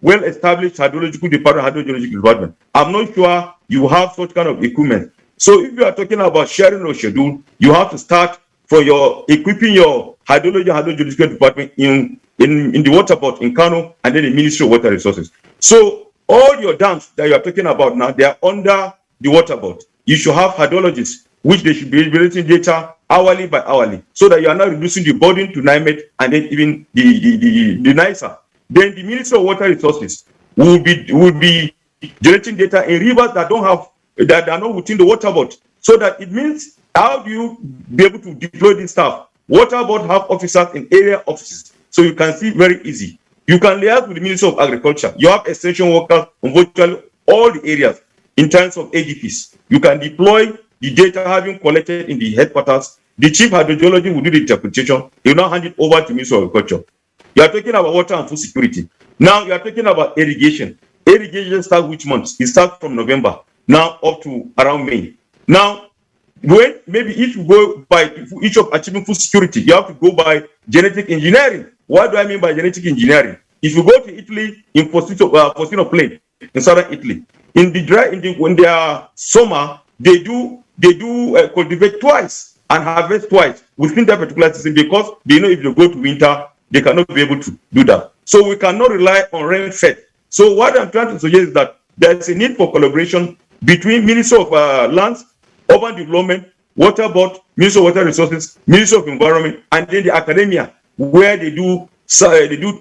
[SPEAKER 3] well-established hydrological department. I'm not sure you have such kind of equipment. So if you are talking about sharing your schedule, you have to start from your equipping your hydrological department in the water board in Kano and then the Ministry of Water Resources. So all your dams that you are talking about now, they are under the water board. You should have hydrologists, which they should be releasing data hourly by hourly, so that you are not reducing the burden to NIMET and then even the NISA. Then the Ministry of Water Resources will be generating data in rivers that don't have, that are not within the water board. So that it means, how do you be able to deploy this stuff? Water board have officers in area offices, so you can see very easy. You can liaise with the Ministry of Agriculture. You have extension workers on virtually all the areas in terms of ADPs. You can deploy the data having collected in the headquarters. The chief hydrogeologist will do the interpretation. He will now hand it over to Ministry of Agriculture. You are talking about water and food security. Now you are talking about irrigation. Irrigation starts which month? It starts from November, now up to around May. Now, when maybe if you go by each of achieving food security, you have to go by genetic engineering. What do I mean by genetic engineering? If you go to Italy in Posino Plain in southern Italy, when they are summer, they do cultivate twice and harvest twice within that particular season, because they know if they go to winter, they cannot be able to do that. So we cannot rely on rain-fed. So what I'm trying to suggest is that there is a need for collaboration between Ministry of Lands, Urban Development, Water Board, Ministry of Water Resources, Ministry of Environment, and then the academia, where they do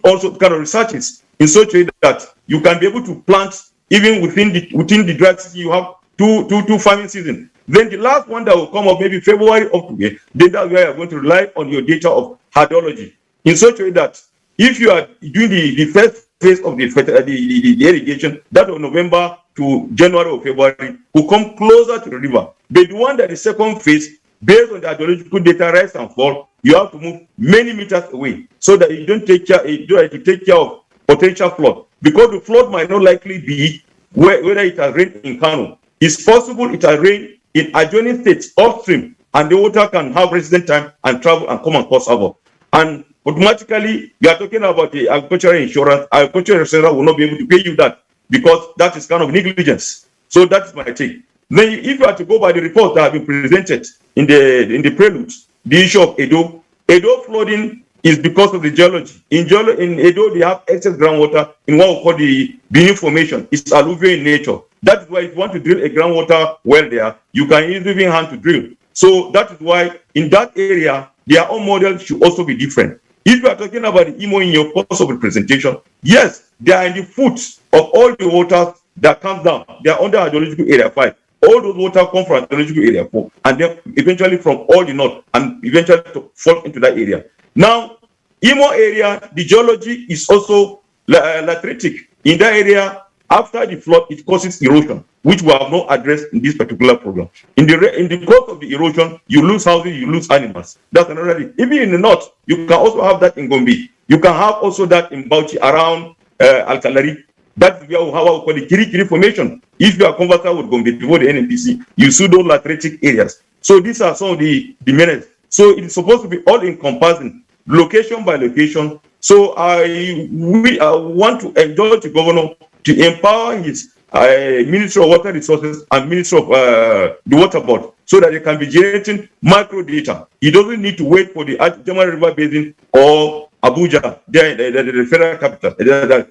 [SPEAKER 3] also kind of researches in such a way that you can be able to plant even within the dry season. You have two farming seasons. Then the last one that will come up maybe February up to May, then that's where you're going to rely on your data of hydrology in such a way that if you are doing the first phase of the irrigation, that of November to January or February, will come closer to the river. But the one that the second phase, based on the hydrological data, rise and fall, you have to move many meters away so that you don't take care of potential flood. Because the flood might not likely be whether it has rained in Kano. It's possible it has rained in adjoining states upstream, and the water can have resident time and travel and come and cause havoc. And automatically, you are talking about the agricultural insurance. Agricultural insurance will not be able to pay you that, because that is kind of negligence. So that is my take. Then, if you are to go by the reports that have been presented in the prelude, the issue of Edo flooding is because of the geology. In Edo, they have excess groundwater in what we call the Benin Formation. It's alluvial in nature. That is why if you want to drill a groundwater well there, you can use even hand to drill. So that is why in that area, their own model should also be different. If you are talking about the IMO in your course of representation, yes, they are in the foot of all the waters that comes down. They are under hydrological area 5. All those water come from hydrological area 4, and then eventually from all the north, and eventually to fall into that area. Now, IMO area, the geology is also lateritic. In that area, after the flood, it causes erosion, which we have not addressed in this particular program. In the course of the erosion, you lose houses, you lose animals. That's another thing. Even in the north, you can also have that in Gombe. You can have also that in Bauchi around Alkalari. That's where we have what we call the Kiri formation. If you are conversant with Gombe before the NNPC, you see those lateritic areas. So these are some of the menace. So it is supposed to be all encompassing, location by location, So I want to endorse the governor to empower his Ministry of Water Resources and Ministry of the Water Board so that they can be generating micro data. He doesn't need to wait for the German River Basin or Abuja, the federal capital.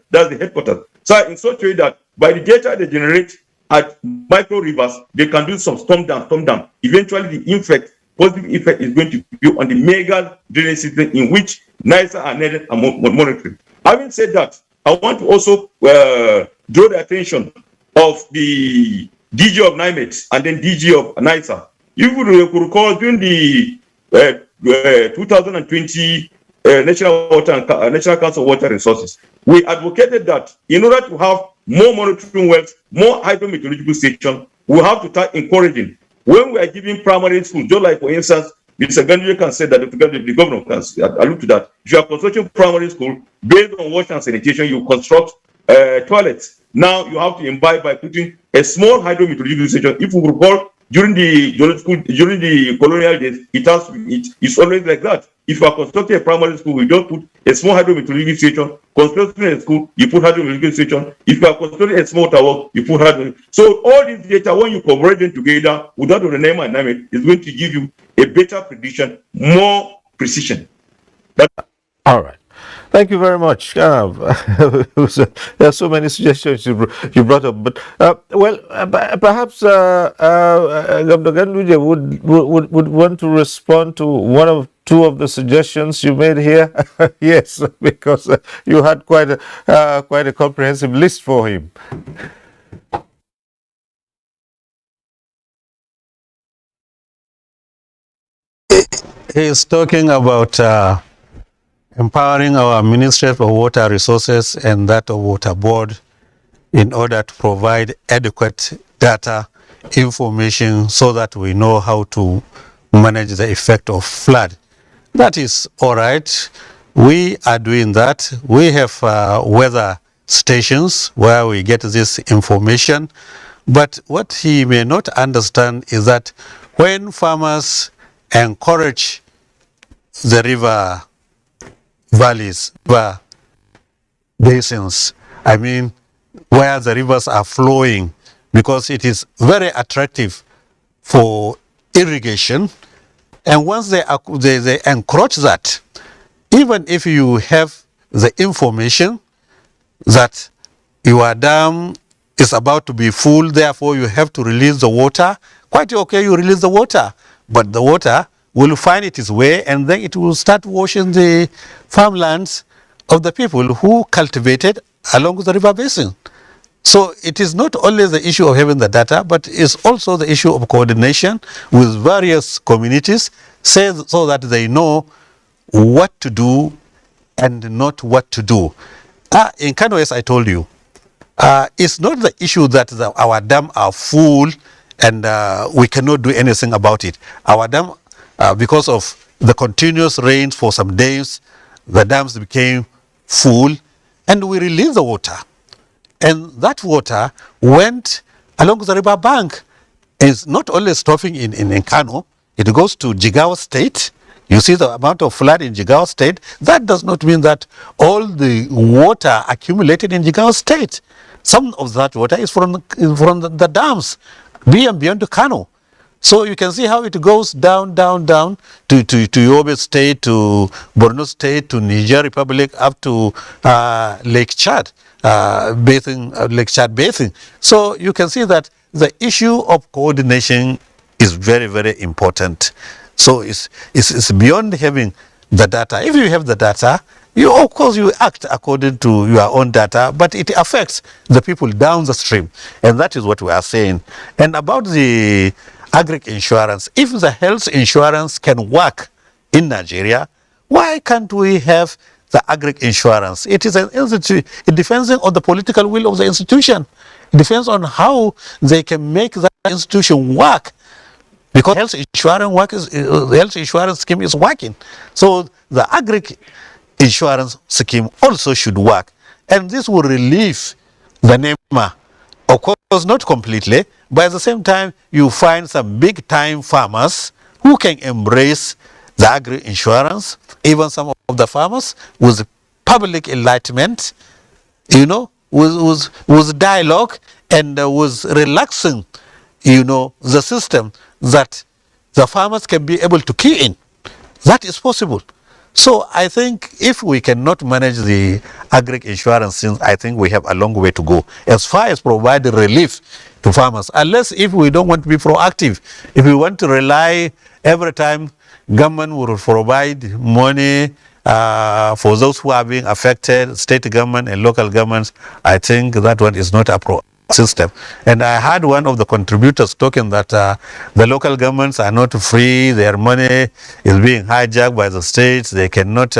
[SPEAKER 3] That's the headquarters. So in such a way that by the data they generate at micro rivers, they can do some storm down. Eventually, the positive effect is going to be on the mega drainage system in which NISA are needed and monitoring. Having said that, I want to also draw the attention of the DG of NIMET and then DG of NISA. You could recall during the 2020 National Council of Water Resources, we advocated that in order to have more monitoring wells, more hydrometeorological stations, we have to start encouraging. When we are giving primary schools, just like for instance, Mr. Gandhi can say that the governor can allude to that. If you are constructing primary school based on water and sanitation, you construct toilets. Now you have to imbibe by putting a small hydrometeorological station. If you recall, during the colonial days, it's always like that. If you are constructing a primary school, we just put a small hydrometeorological station. Constructing a school, you put hydrometeorological station. If you are constructing a small tower, you put hydrometeorological. So all these data, when you convert them together without the name and name, is going to give you a better prediction, more precision.
[SPEAKER 1] All right. Thank you very much. There are so many suggestions you brought up, but perhaps Governor Ganduje would want to respond to two of the suggestions you made here. Yes, because you had quite a comprehensive list for him.
[SPEAKER 13] He is talking about empowering our Ministry of Water Resources and that of Water Board in order to provide adequate data information so that we know how to manage the effect of flood. That is all right. We are doing that. We have weather stations where we get this information. But what he may not understand is that when farmers encourage the river valleys, river basins, I mean, where the rivers are flowing, because it is very attractive for irrigation. And once they encroach that, even if you have the information that your dam is about to be full, therefore you have to release the water, quite okay, you release the water, but the water will find its way and then it will start washing the farmlands of the people who cultivated along the river basin. So it is not only the issue of having the data, but it's also the issue of coordination with various communities so that they know what to do and not what to do. In Kano, as I told you, it's not the issue that our dams are full and we cannot do anything about it. Our dam, because of the continuous rains for some days, the dams became full and we released the water. And that water went along the river bank. It's not only stopping in Kano, it goes to Jigawa State. You see the amount of flood in Jigawa State. That does not mean that all the water accumulated in Jigawa State. Some of that water is from the dams beyond to Kano. So you can see how it goes down to Yobe State, to Borno State, to Niger Republic, up to Lake Chad. Lake Chad Basin. So you can see that the issue of coordination is very, very important. So it's beyond having the data. If you have the data, of course you act according to your own data, but it affects the people down the stream. And that is what we are saying. And about the agric insurance, if the health insurance can work in Nigeria, why can't we have the agric insurance? It is an institute. It depends on the political will of the institution. It depends on how they can make that institution work. Because the health insurance scheme is working. So the agric insurance scheme also should work. And this will relieve the NEMA. Of course, not completely, but at the same time, you find some big-time farmers who can embrace the agri insurance. Even some of the farmers with public enlightenment, with dialogue and with relaxing, the system that the farmers can be able to key in. That is possible. So I think if we cannot manage the agri insurance, I think we have a long way to go as far as providing relief to farmers. Unless if we don't want to be proactive, if we want to rely every time government will provide money for those who are being affected, state government and local governments, I think that one is not a system. And I heard one of the contributors talking that the local governments are not free, their money is being hijacked by the states, they cannot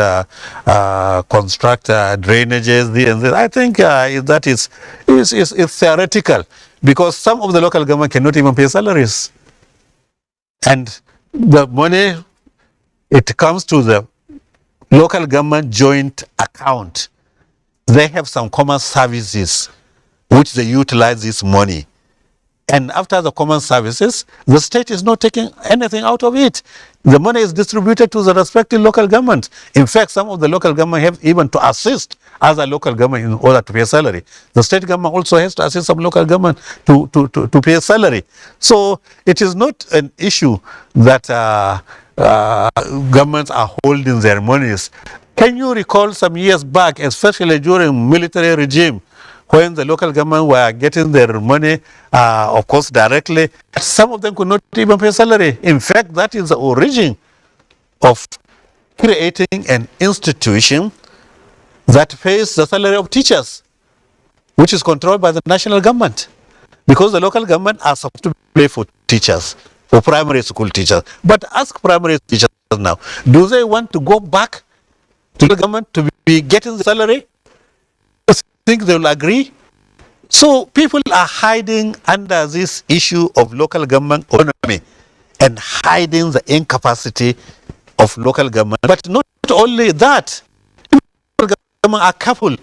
[SPEAKER 13] construct drainages, this and this. I think that is theoretical, because some of the local government cannot even pay salaries. And the money, it comes to the local government joint account. They have some common services which they utilize this money. And after the common services, the state is not taking anything out of it. The money is distributed to the respective local government. In fact, some of the local government have even to assist other local government in order to pay salary. The state government also has to assist some local government to pay salary. So it is not an issue that governments are holding their monies. Can you recall some years back, especially during military regime, when the local government were getting their money, of course, directly, some of them could not even pay salary. In fact, that is the origin of creating an institution that pays the salary of teachers, which is controlled by the national government. Because the local government are supposed to pay for teachers, for primary school teachers. But ask primary teachers now, do they want to go back to the government to be getting the salary? Think they will agree? So people are hiding under this issue of local government autonomy and hiding the incapacity of local government. But not only that, local government are capable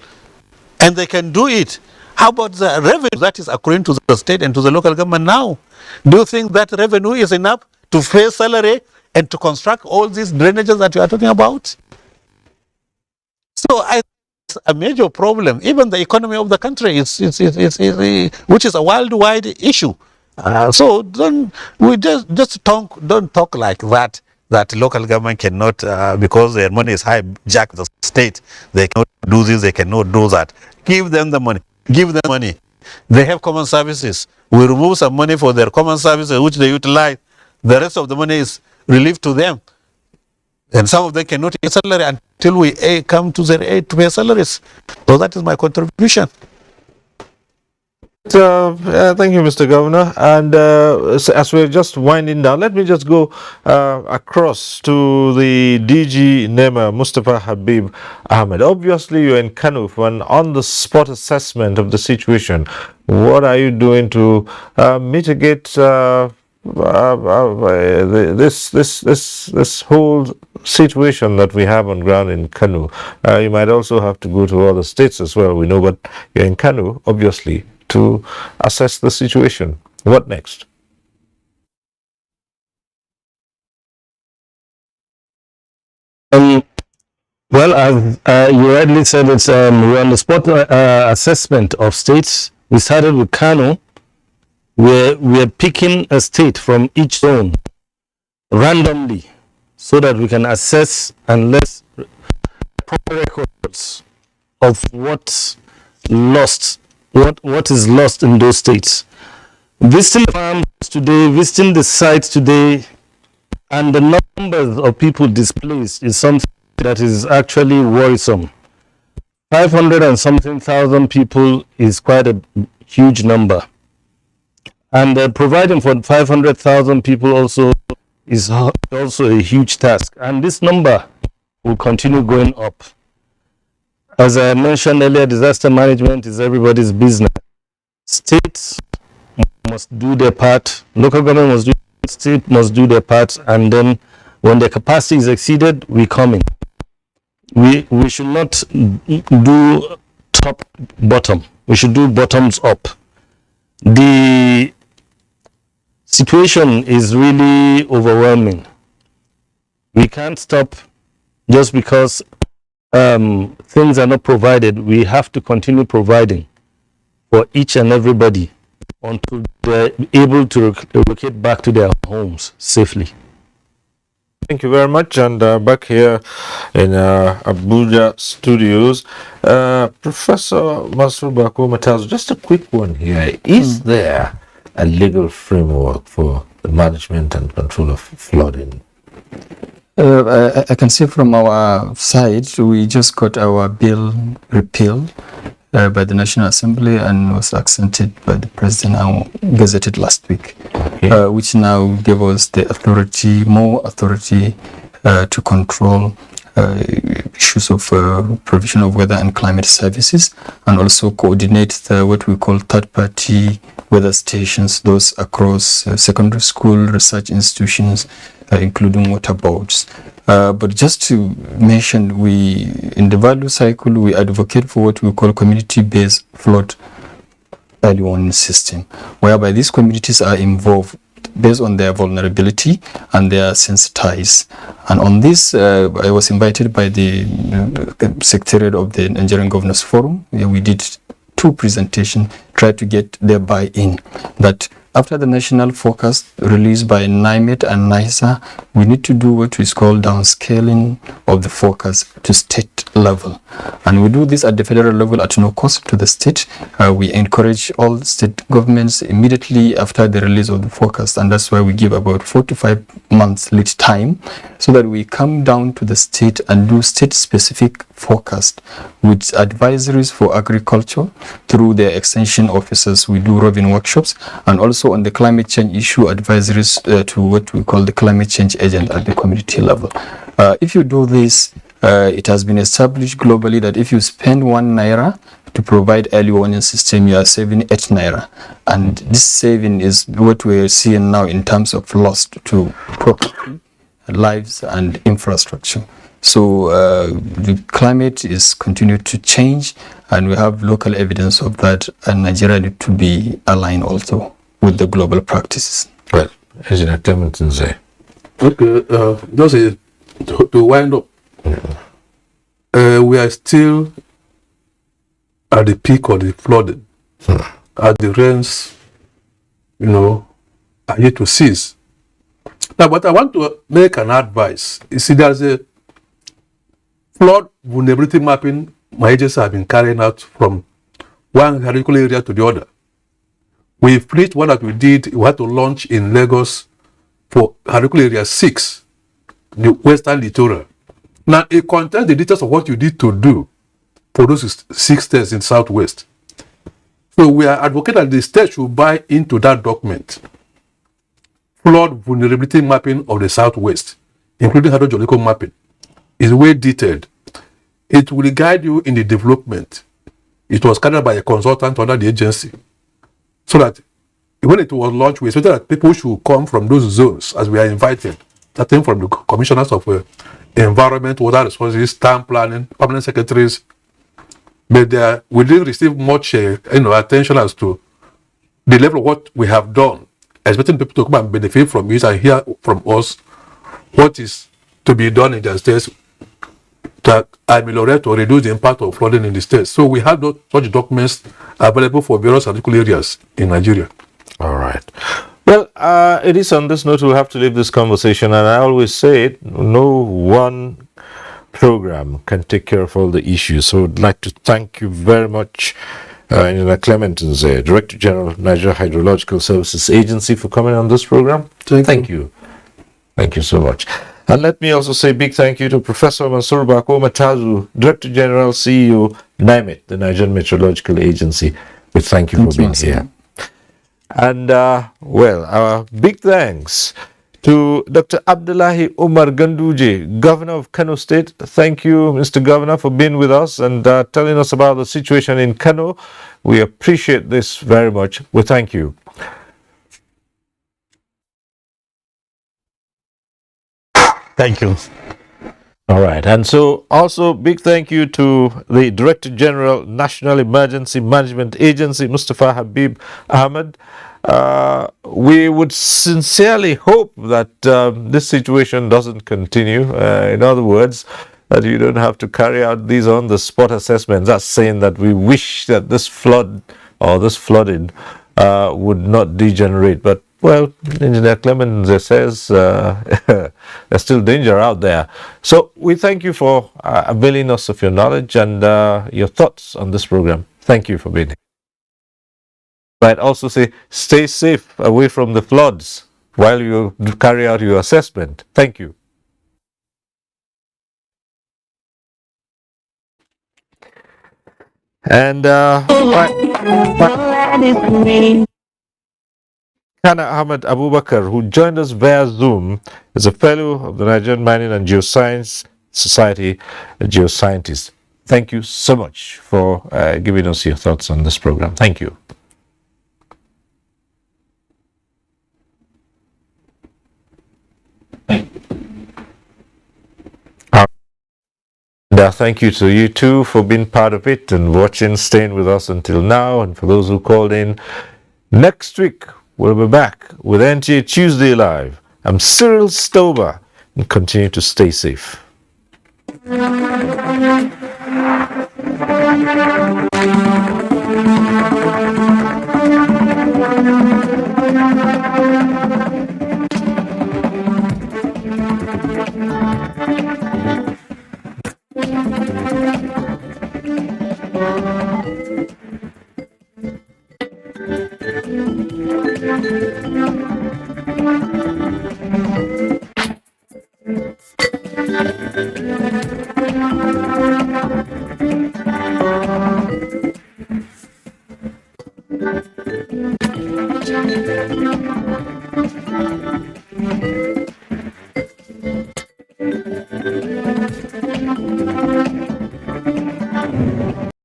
[SPEAKER 13] and they can do it. How about the revenue that is accruing to the state and to the local government now? Do you think that revenue is enough to pay salary and to construct all these drainages that you are talking about? So a major problem. Even the economy of the country is which is a worldwide issue. So don't talk like that. That local government cannot, because their money is hijacked the state, they cannot do this, they cannot do that. Give them the money. Give them money. They have common services. We remove some money for their common services, which they utilize. The rest of the money is relieved to them. And some of them cannot get salary until we come to their aid to pay salaries. So that is my contribution.
[SPEAKER 1] Thank you, Mr. Governor. And so as we're just winding down, let me just go across to the DG NEMA, Mustapha Habib Ahmed. Obviously, you're in Kano for an on-the-spot assessment of the situation. What are you doing to mitigate this whole situation that we have on ground in Kano? You might also have to go to other states as well, we know, but you're in Kano, obviously, to assess the situation. What next?
[SPEAKER 14] Well, as you rightly said, it's we're on the spot assessment of states. We started with Kano. We're picking a state from each zone randomly so that we can assess and let proper records of what's lost, what is lost in those states. Visiting the farms today, visiting the sites today, and the numbers of people displaced is something that is actually worrisome. 500 and something thousand people is quite a huge number. And providing for 500,000 people also is also a huge task. And this number will continue going up. As I mentioned earlier, disaster management is everybody's business. States must do their part, local government must do, state must do their part, and then when the capacity is exceeded, we come in. We should not do top bottom. We should do bottoms up. The situation is really overwhelming. We can't stop just because things are not provided, we have to continue providing for each and everybody until they're able to relocate back to their homes safely.
[SPEAKER 1] Thank you very much. And back here in Abuja studios, Professor Masur Bako Matazu, just a quick one here. Is there a legal framework for the management and control of flooding?
[SPEAKER 12] I can say from our side, we just got our bill repealed by the National Assembly and was accepted by the President and gazetted last week, which now gave us the authority, more authority to control issues of provision of weather and climate services, and also coordinate what we call third-party weather stations, those across secondary school, research institutions, including water boards. But just to mention, we in the value cycle, we advocate for what we call community-based flood early warning system, whereby these communities are involved based on their vulnerability and they are sensitized. And on this, I was invited by the Secretariat of the Nigerian Governors Forum. We did 2 presentations, tried to get their buy-in that after the national forecast released by NIMET and NISA, we need to do what is called downscaling of the forecast to state level. And we do this at the federal level at no cost to the state. We encourage all state governments immediately after the release of the forecast, and that's why we give about 4 to 5 months lead time so that we come down to the state and do state-specific forecast with advisories for agriculture through their extension officers. We do roving workshops, and also on the climate change issue advisories to what we call the climate change agent at the community level. If you do this, it has been established globally that if you spend 1 naira to provide early warning system, you are saving 8 naira. And this saving is what we're seeing now in terms of loss to property, lives, and infrastructure. So the climate is continued to change, and we have local evidence of that, and Nigeria need to be aligned also with the global practices.
[SPEAKER 1] Well, Engineer Clementon say.
[SPEAKER 6] Okay, just to wind up, we are still at the peak of the flooding. As the rains, are yet to cease. Now, but I want to make an advice. You see, there's a flood vulnerability mapping my agency have been carrying out from one hydrological area to the other. We finished one that we did, we had to launch in Lagos for hydrological area 6, the Western Littoral. Now, it contains the details of what you need to do for those 6 states in Southwest. So we are advocating that the state should buy into that document. Flood vulnerability mapping of the Southwest, including hydrological mapping, is well detailed. It will guide you in the development. It was carried by a consultant under the agency. So that when it was launched, we expected that people should come from those zones as we are invited. Starting from the commissioners of environment, water resources, town planning, permanent secretaries. But we didn't receive much attention as to the level of what we have done. Expecting people to come and benefit from it and hear from us what is to be done in the states to ameliorate or reduce the impact of flooding in the states. So we have such documents available for various hydrological areas in Nigeria.
[SPEAKER 1] All right. Well, it is on this note we'll have to leave this conversation, and I always say it, no one program can take care of all the issues. So I'd like to thank you very much, Engineer Clementon, Director General, Nigeria Hydrological Services Agency, for coming on this program. Thank you. Thank you so much. And let me also say a big thank you to Professor Masur Bako Matazu, Director General, CEO, NIMET, the Nigerian Meteorological Agency. We thank you for being here. And, our big thanks to Dr. Abdullahi Umar Ganduje, Governor of Kano State. Thank you, Mr. Governor, for being with us and telling us about the situation in Kano. We appreciate this very much. We thank you.
[SPEAKER 13] Thank you.
[SPEAKER 1] All right. And so also big thank you to the Director General, National Emergency Management Agency, Mustafa Habib Ahmed. We would sincerely hope that this situation doesn't continue. In other words, that you don't have to carry out these on-the-spot assessments. That's saying that we wish that this flood or this flooding would not degenerate. But, well, Engineer Clemens says there's still danger out there. So we thank you for availing us of your knowledge and your thoughts on this program. Thank you for being here. But also say, stay safe away from the floods while you carry out your assessment. Thank you. And Kana Ahmed Abubakar, who joined us via Zoom, is a fellow of the Nigerian Mining and Geoscience Society, a geoscientist. Thank you so much for giving us your thoughts on this program. Thank you. And thank you to you too for being part of it and watching, staying with us until now. And for those who called in, next week we'll be back with NTA Tuesday Live. I'm Cyril Stober, and continue to stay safe.